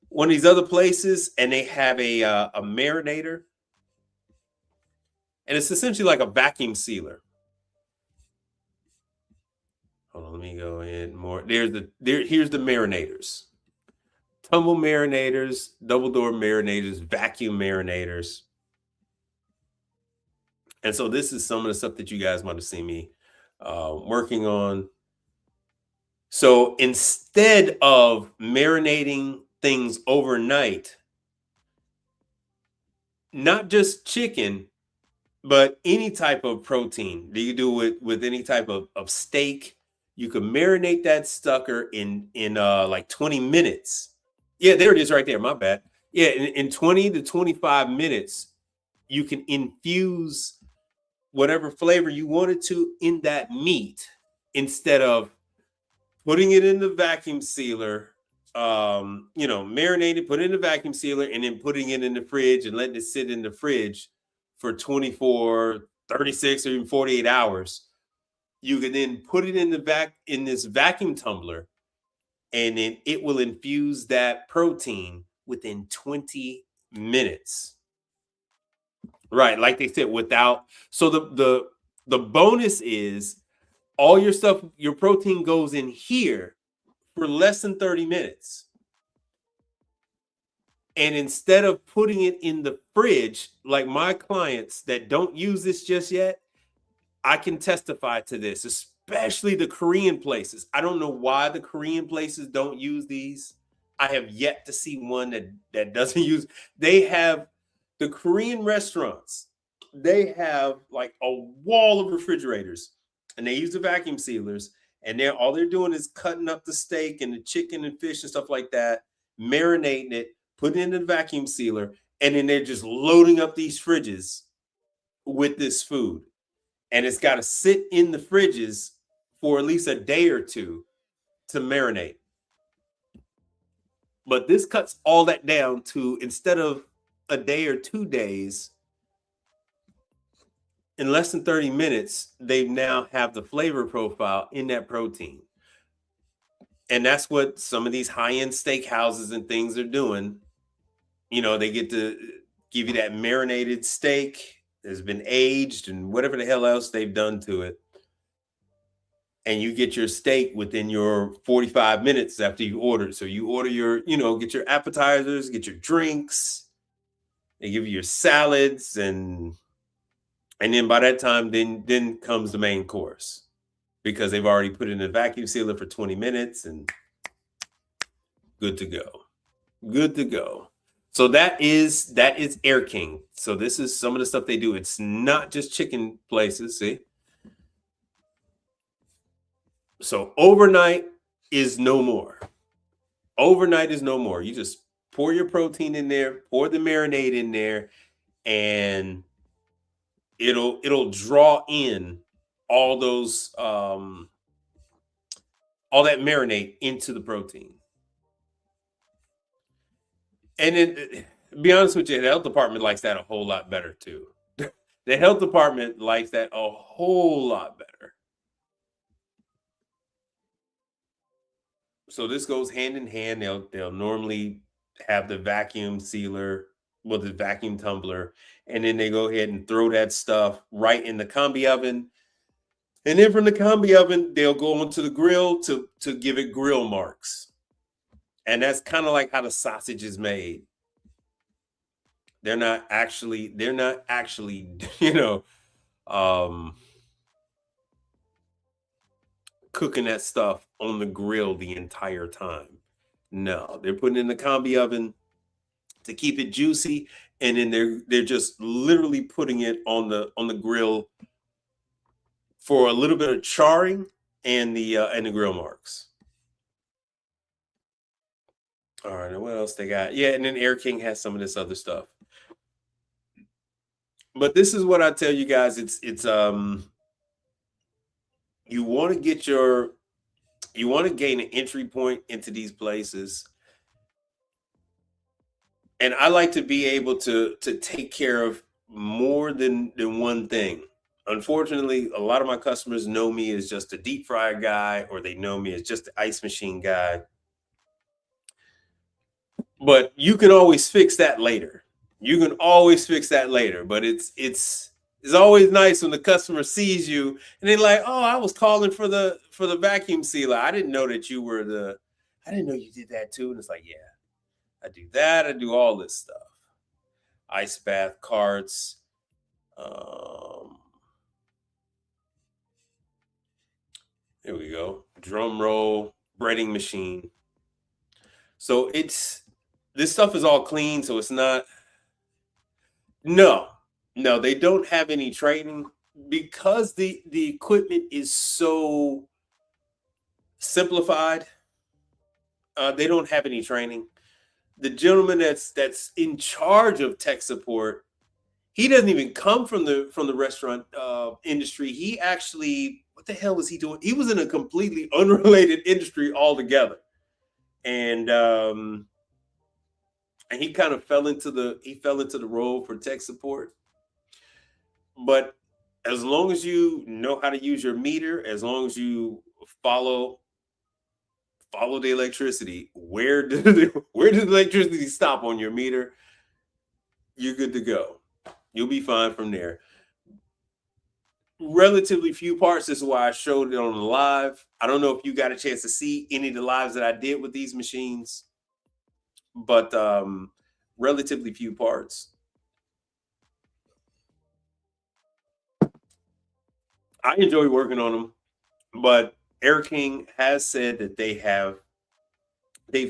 one of these other places, and they have a marinator, and it's essentially like a vacuum sealer. Hold on, let me go in more. Here's the marinators. Tumble marinators, double door marinators, vacuum marinators. And so this is some of the stuff that you guys might have seen me working on. So instead of marinating things overnight, not just chicken, but any type of protein, do you do it with any type of steak? You can marinate that sucker in like 20 minutes. Yeah, there it is right there. My bad. Yeah, in 20 to 25 minutes, you can infuse whatever flavor you wanted to in that meat instead of putting it in the vacuum sealer, marinated, put it in the vacuum sealer, and then putting it in the fridge and letting it sit in the fridge for 24, 36, or even 48 hours. You can then put it in this vacuum tumbler, and then it will infuse that protein within 20 minutes. Right, like they said, so the bonus is all your stuff, your protein goes in here for less than 30 minutes. And instead of putting it in the fridge, like my clients that don't use this just yet, I can testify to this, especially the Korean places. I don't know why the Korean places don't use these. I have yet to see one that doesn't use. They have the Korean restaurants. They have like a wall of refrigerators, and they use the vacuum sealers. And all they're doing is cutting up the steak and the chicken and fish and stuff like that, marinating it, putting it in the vacuum sealer, and then they're just loading up these fridges with this food. And it's got to sit in the fridges for at least a day or two to marinate. But this cuts all that down to, instead of a day or 2 days, in less than 30 minutes, they now have the flavor profile in that protein. And that's what some of these high-end steakhouses and things are doing. They get to give you that marinated steak that's been aged and whatever the hell else they've done to it. And you get your steak within your 45 minutes after you order. So you order get your appetizers, get your drinks. They give you your salads, and then by that time, then comes the main course, because they've already put it in a vacuum sealer for 20 minutes and good to go. Good to go. So that is Air King. So this is some of the stuff they do. It's not just chicken places, see? So overnight is no more. Overnight is no more. You just pour your protein in there, pour the marinade in there, and it'll draw in all those all that marinade into the protein. And then, to be honest with you, the health department likes that a whole lot better too. The health department likes that a whole lot better. So this goes hand in hand. They'll normally have the vacuum sealer with the vacuum tumbler, and then they go ahead and throw that stuff right in the combi oven. And then from the combi oven, they'll go onto the grill to give it grill marks. And that's kind of like how the sausage is made. They're not actually, cooking that stuff on the grill the entire time. No, they're putting it in the combi oven to keep it juicy, and then they're just literally putting it on the grill for a little bit of charring and the grill marks. All right, and what else they got? Yeah, and then Air King has some of this other stuff. But this is what I tell you guys. It's you want to gain an entry point into these places. And I like to be able to take care of more than one thing. Unfortunately, a lot of my customers know me as just a deep fryer guy, or they know me as just the ice machine guy. But you can always fix that later. But it's always nice when the customer sees you and they're like, "Oh, I was calling for the vacuum sealer. I didn't know that you were I didn't know you did that too." And it's like, yeah, I do that. I do all this stuff. Ice bath carts. Here we go. Drum roll, breading machine. So this stuff is all clean, so it's not. No, they don't have any training because the equipment is so simplified. They don't have any training. The gentleman that's in charge of tech support, he doesn't even come from the restaurant industry. He actually, what the hell was he doing? He was in a completely unrelated industry altogether. and he kind of fell into the role for tech support. But as long as you know how to use your meter, as long as you follow the electricity, where did the electricity stop on your meter, you're good to go. You'll be fine from there. Relatively few parts. This is why I showed it on the live. I don't know if you got a chance to see any of the lives that I did with these machines, but relatively few parts. I enjoy working on them, but Air King has said that they've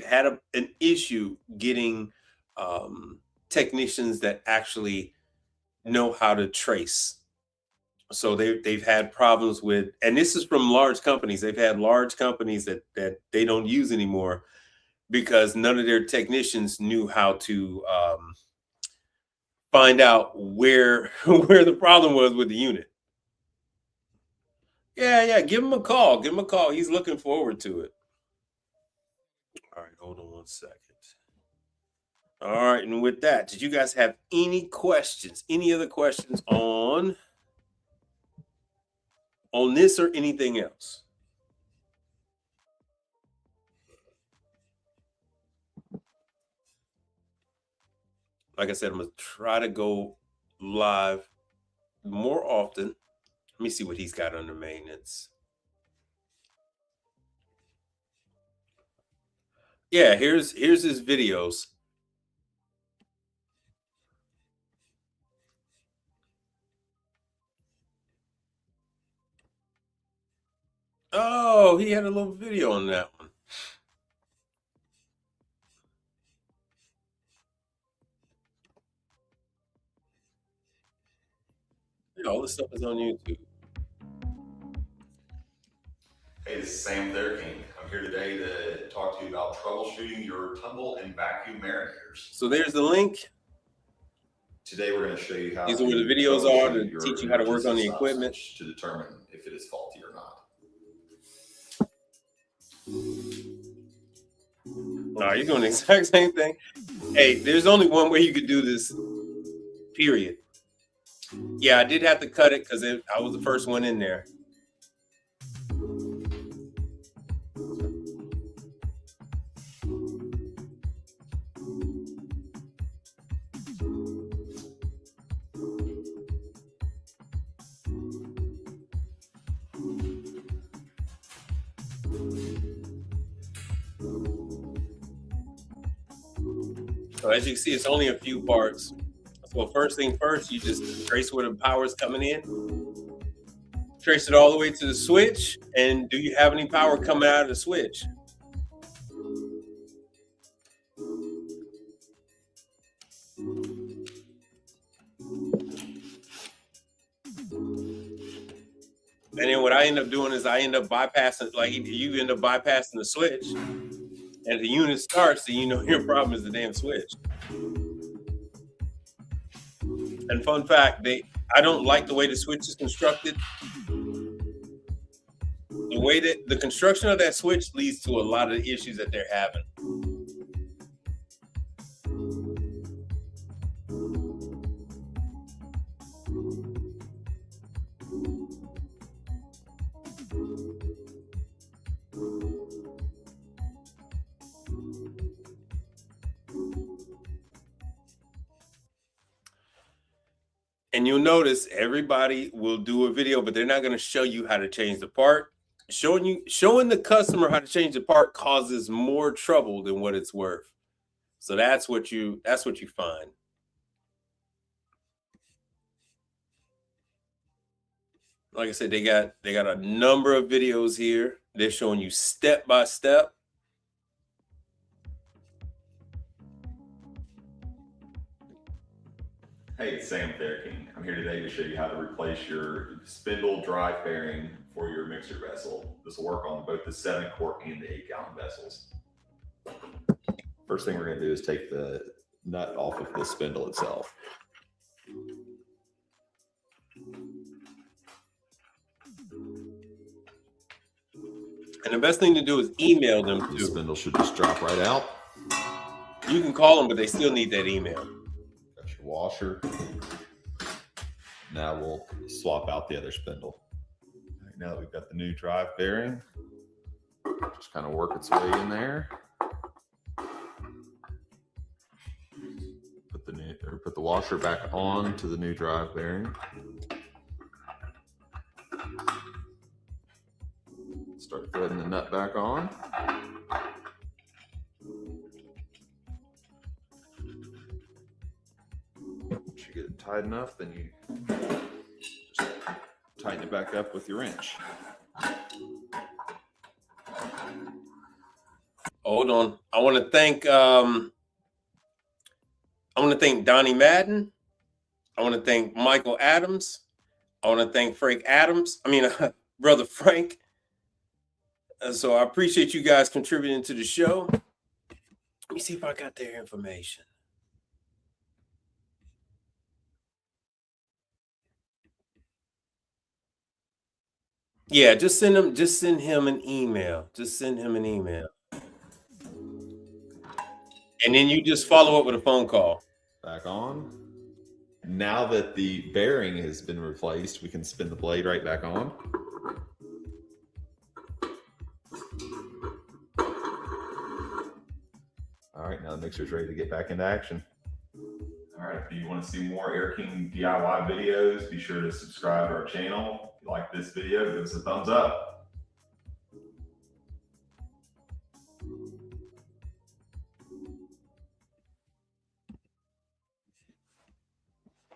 had an issue getting technicians that actually know how to trace. So they've had problems with, and this is from large companies. They've had large companies that they don't use anymore because none of their technicians knew how to find out where the problem was with the unit. Yeah, give him a call. Give him a call. He's looking forward to it. All right, hold on 1 second. All right, and with that, did you guys have any questions? Any other questions on this or anything else? Like I said, I'm gonna try to go live more often. Let me see what he's got under maintenance. Yeah, here's his videos. Oh, he had a little video on that one. Yeah, all this stuff is on YouTube. Hey, this is Sam Thayer King. I'm here today to talk to you about troubleshooting your tumble and vacuum marinators. So there's the link. Today we're going to show you how these are where the videos are to teach you how to work on the stop equipment switch to determine if it is faulty or not. No, you're doing the exact same thing. Hey, there's only one way you could do this, period. Yeah, I did have to cut it because I was the first one in there. So as you can see, it's only a few parts. So first thing first, you just trace where the power is coming in. Trace it all the way to the switch. And do you have any power coming out of the switch? And then what I end up doing is I end up bypassing, like you end up bypassing the switch. And if the unit starts, then you know your problem is the damn switch. And fun fact, I don't like the way the switch is constructed. The way that the construction of that switch leads to a lot of the issues that they're having. And you'll notice everybody will do a video, but they're not going to show you how to change the part. Showing the customer how to change the part causes more trouble than what it's worth. So that's what you find. Like I said, they got a number of videos here. They're showing you step by step. Hey, it's Sam Thayer King. I'm here today to show you how to replace your spindle drive bearing for your mixer vessel. This will work on both the 7-quart and the 8-gallon vessels. First thing we're going to do is take the nut off of the spindle itself. And the best thing to do is email them The too. spindle should just drop right out. You can call them, but they still need that email. Got your washer. Now we'll swap out the other spindle. Right, now that we've got the new drive bearing, just kind of work its way in there. Put the washer back on to the new drive bearing. Start threading the nut back on. Once you get it tight enough, then you just tighten it back up with your wrench. Hold on. I want to thank Donnie Madden. I want to thank Michael Adams. I want to thank Frank Adams. Brother Frank. So I appreciate you guys contributing to the show. Let me see if I got their information. Yeah, just send him an email. Just send him an email. And then you just follow up with a phone call. Back on. Now that the bearing has been replaced, we can spin the blade right back on. All right, now the mixer's ready to get back into action. All right, if you want to see more Air King DIY videos, be sure to subscribe to our channel. If you like this video, give us a thumbs up.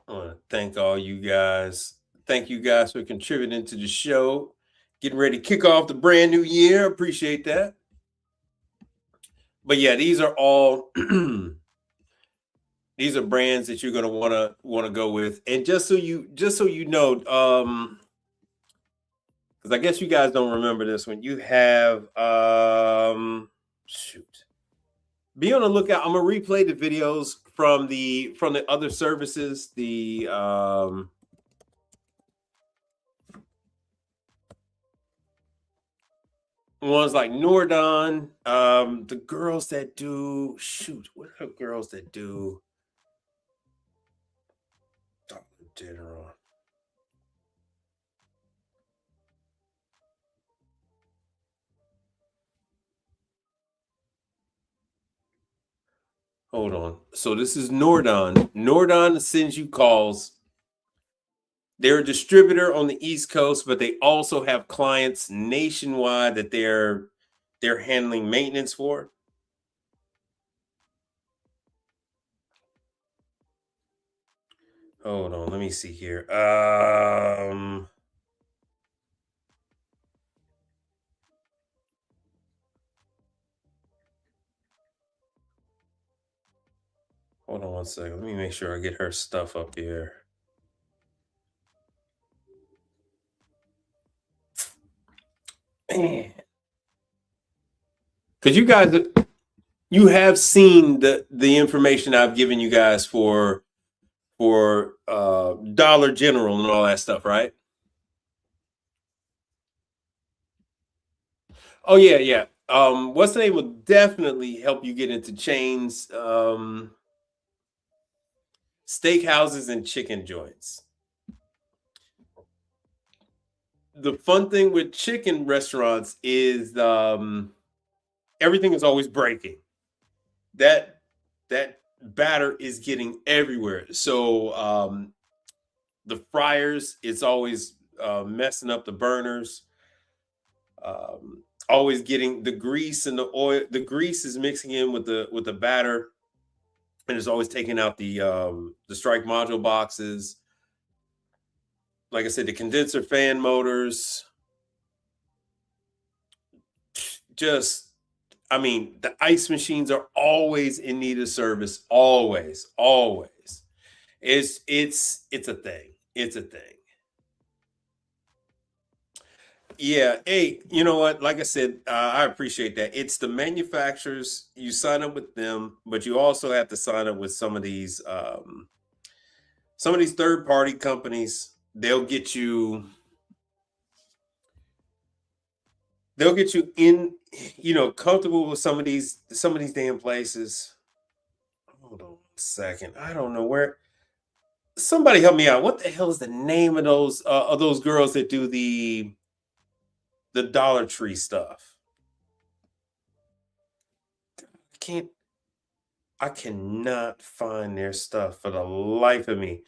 I want to thank all you guys. Thank you guys for contributing to the show. Getting ready to kick off the brand new year. Appreciate that. But yeah, these are all these are brands that you're gonna wanna go with. And just so you know, because I guess you guys don't remember this one. You have be on the lookout. I'm gonna replay the videos from the other services. The ones like Nordon, the girls that do what are the girls that do Dollar General? Hold on. So this is Nordon. Nordon sends you calls. They're a distributor on the East Coast, but they also have clients nationwide that they're handling maintenance for. Hold on, let me see here. Hold on one second. Let me make sure I get her stuff up here. Man. Because you have seen the information I've given you guys for Dollar General and all that stuff, right? Oh yeah. What's the name will definitely help you get into chains, steakhouses and chicken joints. The fun thing with chicken restaurants is everything is always breaking. That batter is getting everywhere. So the fryers, it's always messing up the burners. Always getting the grease and the oil. The grease is mixing in with the batter, and it's always taking out the strike module boxes. Like I said, the condenser fan motors. The ice machines are always in need of service. Always. It's a thing. It's a thing. Yeah. Hey, you know what? Like I said, I appreciate that. It's the manufacturers. You sign up with them, but you also have to sign up with some of these third-party companies. They'll they'll get you in, comfortable with some of these damn places. Hold on a second. I don't know where. Somebody help me out. What the hell is the name of those girls that do the Dollar Tree stuff? I cannot find their stuff for the life of me.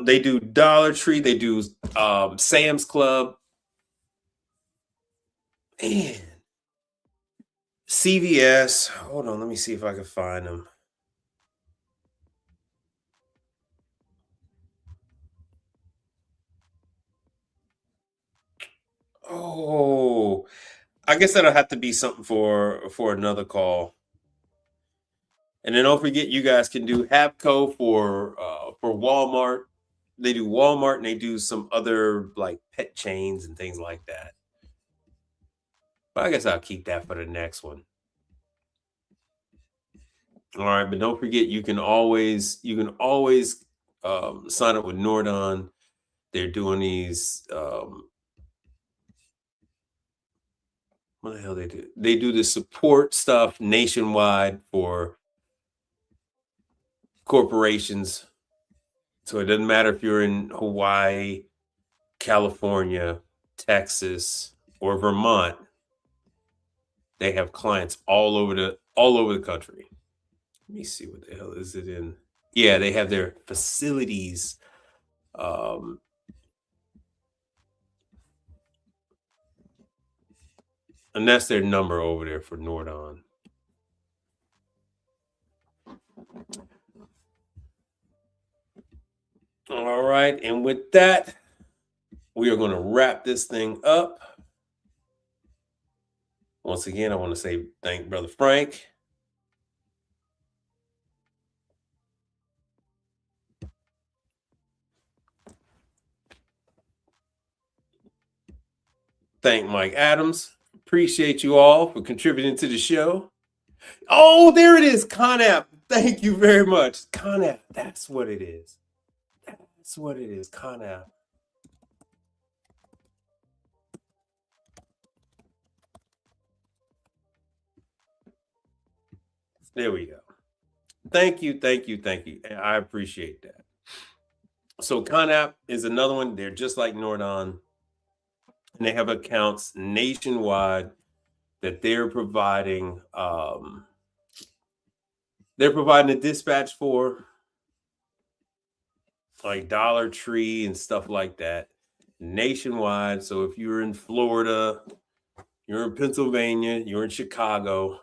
They do Dollar Tree. They do Sam's Club. Man. CVS. Hold on. Let me see if I can find them. Oh, I guess that'll have to be something for another call. And then don't forget, you guys can do Habco for Walmart. They do Walmart and they do some other like pet chains and things like that. But I guess I'll keep that for the next one. All right, but don't forget, you can always sign up with Nordon. They're doing these. What the hell they do? They do the support stuff nationwide for corporations. So it doesn't matter if you're in Hawaii, California, Texas, or Vermont. They have clients all over the country. Let me see, what the hell is it in? Yeah, they have their facilities. And that's their number over there for Nordon. All right, and with that, we are going to wrap this thing up. Once again, I want to say thank Brother Frank. Thank Mike Adams. Appreciate you all for contributing to the show. Oh, there it is, ConApp. Thank you very much. ConApp, that's what it is. That's what it is, ConApp. There we go. Thank you. I appreciate that. So ConApp is another one. They're just like Nordon. And they have accounts nationwide that they're providing a dispatch for, like Dollar Tree and stuff like that, nationwide. So if you're in Florida, you're in Pennsylvania, you're in Chicago,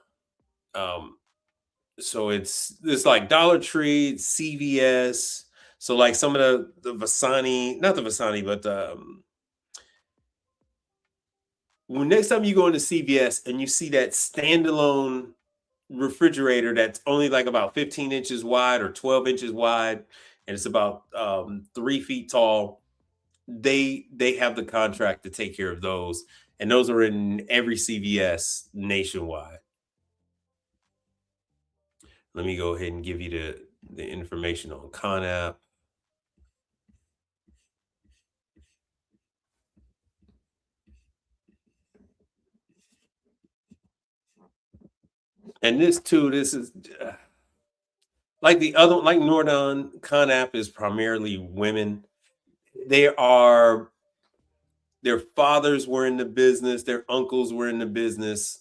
so it's like Dollar Tree, CVS. So like some of the Vasani, not the Vasani, but when next time you go into CVS and you see that standalone refrigerator that's only like about 15 inches wide or 12 inches wide, and it's about 3 feet tall, they have the contract to take care of those. And those are in every CVS nationwide. Let me go ahead and give you the information on ConApp. And this is like the other, like Nordon, ConApp is primarily women. Their fathers were in the business, their uncles were in the business.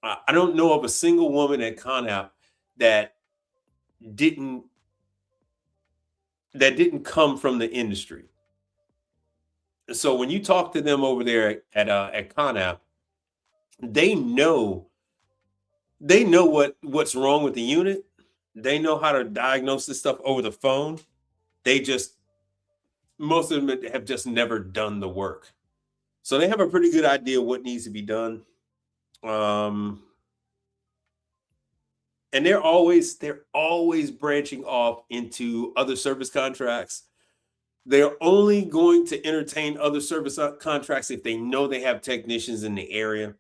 I don't know of a single woman at ConApp that didn't come from the industry. So when you talk to them over there at ConApp, they know what's wrong with the unit. They know how to diagnose this stuff over the phone. Most of them have just never done the work. So they have a pretty good idea what needs to be done. And they're always branching off into other service contracts. They're only going to entertain other service contracts if they know they have technicians in the area.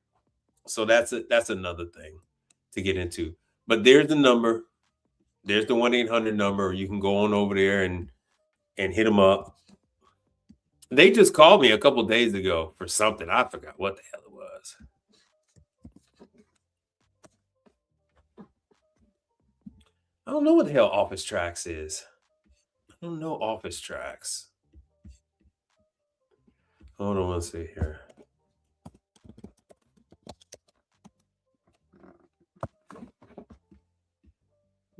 So that's another thing to get into. But there's the number. There's the 1-800 number. You can go on over there and hit them up. They just called me a couple days ago for something. I forgot what the hell it was. was. I don't know what the hell Office Tracks is. I don't know Office Tracks. Hold on, let's see here.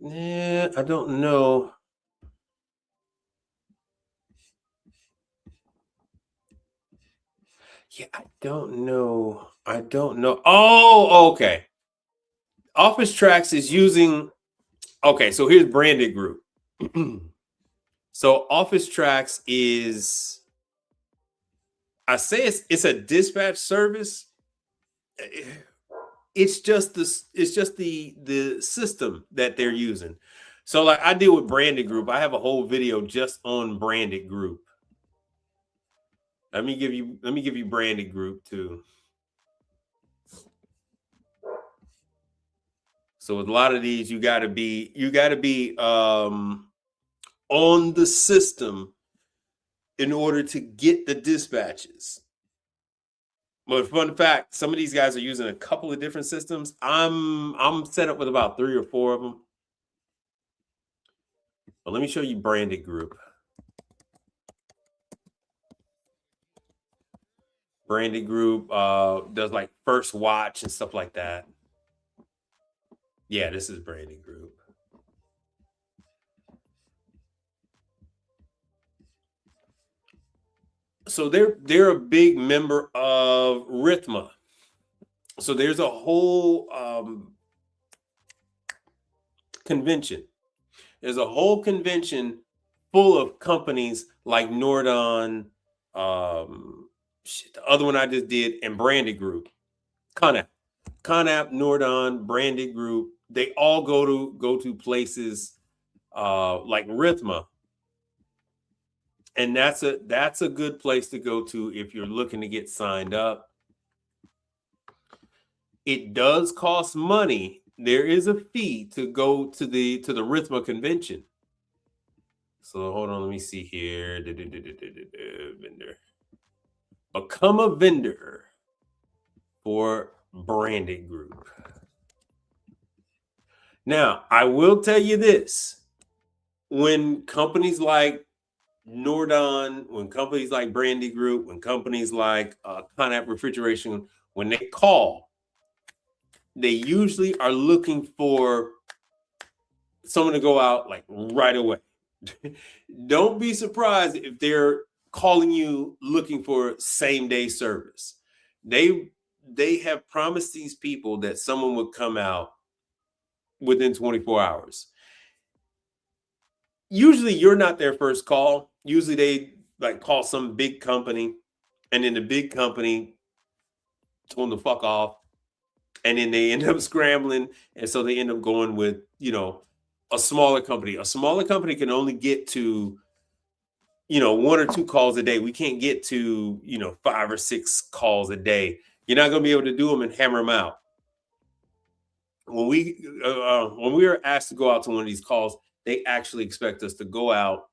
Yeah, I don't know. Yeah, I don't know. Oh, okay. Office Tracks is using. Okay, so here's Branded Group. So Office Tracks is, I say it's a dispatch service. It's just the system that they're using. So like I deal with Branded Group. I have a whole video just on Branded Group. Let me give you Branded Group too. So with a lot of these, you gotta be on the system in order to get the dispatches. But fun fact, some of these guys are using a couple of different systems. I'm set up with about 3 or 4 of them. But let me show you Branded Group. Branded Group does like First Watch and stuff like that. Yeah, this is Branded Group. So they're a big member of Rhythma. So there's a whole convention. There's a whole convention full of companies like Nordon, the other one I just did, and Branded Group, Conap, Nordon, Branded Group. They all go to places like Rhythma, and that's a good place to go to if you're looking to get signed up. It does cost money. There is a fee to go to the Rhythma convention. So hold on, let me see here. Vendor. Become a vendor for Branded Group. Now, I will tell you this. When companies like Nordon, when companies like Branded Group, when companies like Conap Refrigeration, when they call, they usually are looking for someone to go out like right away. Don't be surprised if they're calling you looking for same day service. They have promised these people that someone would come out within 24 hours. Usually you're not their first call. Usually they like call some big company, and then the big company told them to fuck off. And then they end up scrambling. And so they end up going with, a smaller company. A smaller company can only get to, 1 or 2 calls a day. We can't get to, 5 or 6 calls a day. You're not going to be able to do them and hammer them out. When we were asked to go out to one of these calls, they actually expect us to go out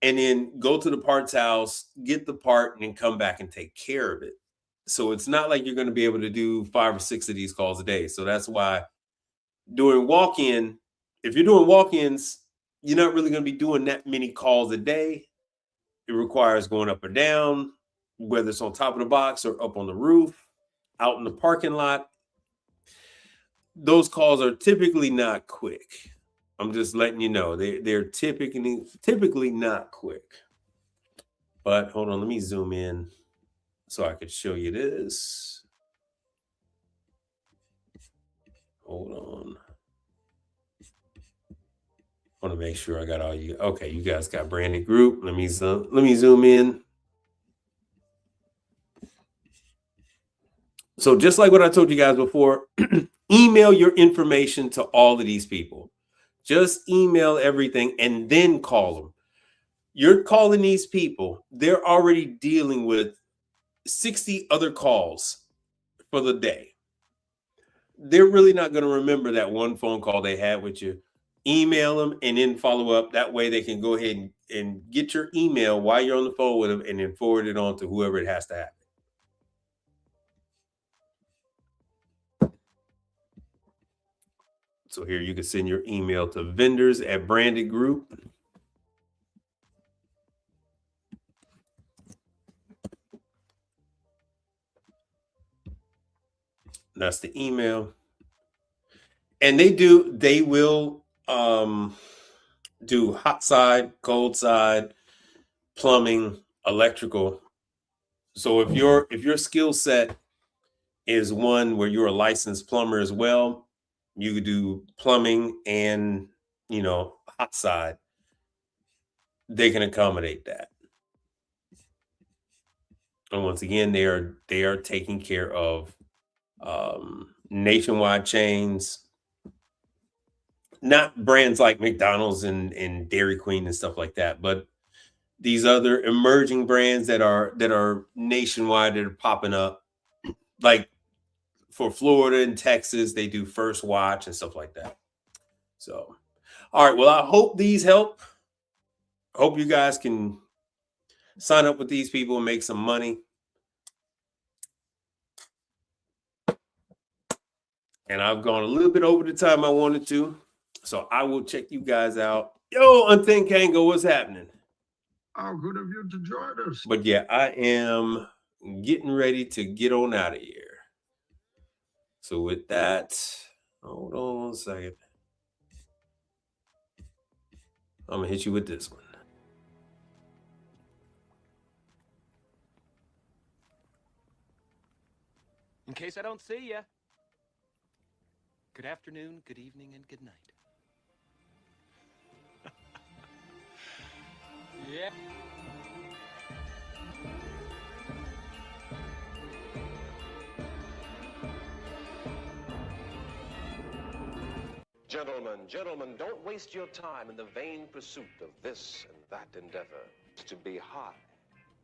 and then go to the parts house, get the part, and then come back and take care of it. So it's not like you're going to be able to do 5 or 6 of these calls a day. So that's why doing walk-in, if you're doing walk-ins, you're not really going to be doing that many calls a day. It requires going up or down, whether it's on top of the box or up on the roof, out in the parking lot. Those calls are typically not quick. I'm just letting you know they're typically not quick. But hold on, let me zoom in so I could show you this. Hold on. I want to make sure I got all you. Okay, you guys got Branded Group. Let me zoom in. So just like what I told you guys before, email your information to all of these people. Just email everything and then call them. You're calling these people. They're already dealing with 60 other calls for the day. They're really not going to remember that one phone call they had with you. Email them and then follow up. That way they can go ahead and get your email while you're on the phone with them and then forward it on to whoever it has to happen. So here you can send your email to vendors@branded.group. That's the email. And they will do hot side, cold side, plumbing, electrical. So if your skill set is one where you're a licensed plumber as well, you could do plumbing and, hot side. They can accommodate that. And once again, they are taking care of nationwide chains, not brands like McDonald's and Dairy Queen and stuff like that, but these other emerging brands that are nationwide, that are popping up. Like for Florida and Texas, they do First Watch and stuff like that. So, all right. Well, I hope these help. Hope you guys can sign up with these people and make some money. And I've gone a little bit over the time I wanted to. So I will check you guys out. Yo, Unthin Kango, what's happening? Oh, good of you to join us. But yeah, I am getting ready to get on out of here. So with that, hold on one second. I'm going to hit you with this one. In case I don't see you. Good afternoon, good evening, and good night. Yeah. Gentlemen, don't waste your time in the vain pursuit of this and that endeavor. To be high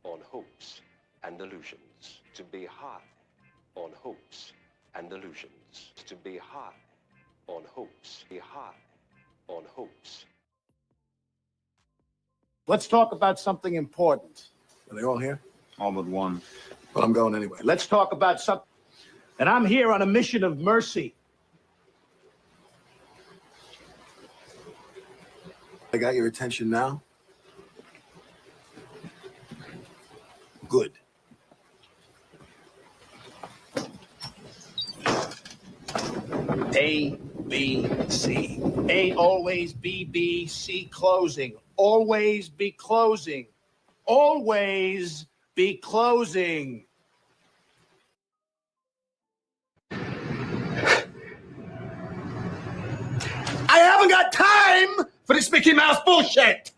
on hopes and illusions. To be high on hopes and illusions. To be high on hopes. Be high on hopes. Let's talk about something important. Are they all here? All but one. Well, I'm going anyway. Let's talk about something. And I'm here on a mission of mercy. I got your attention now? Good. A, B, C. A always B, B, C closing. Always be closing. Always be closing. I haven't got time for this Mickey Mouse bullshit!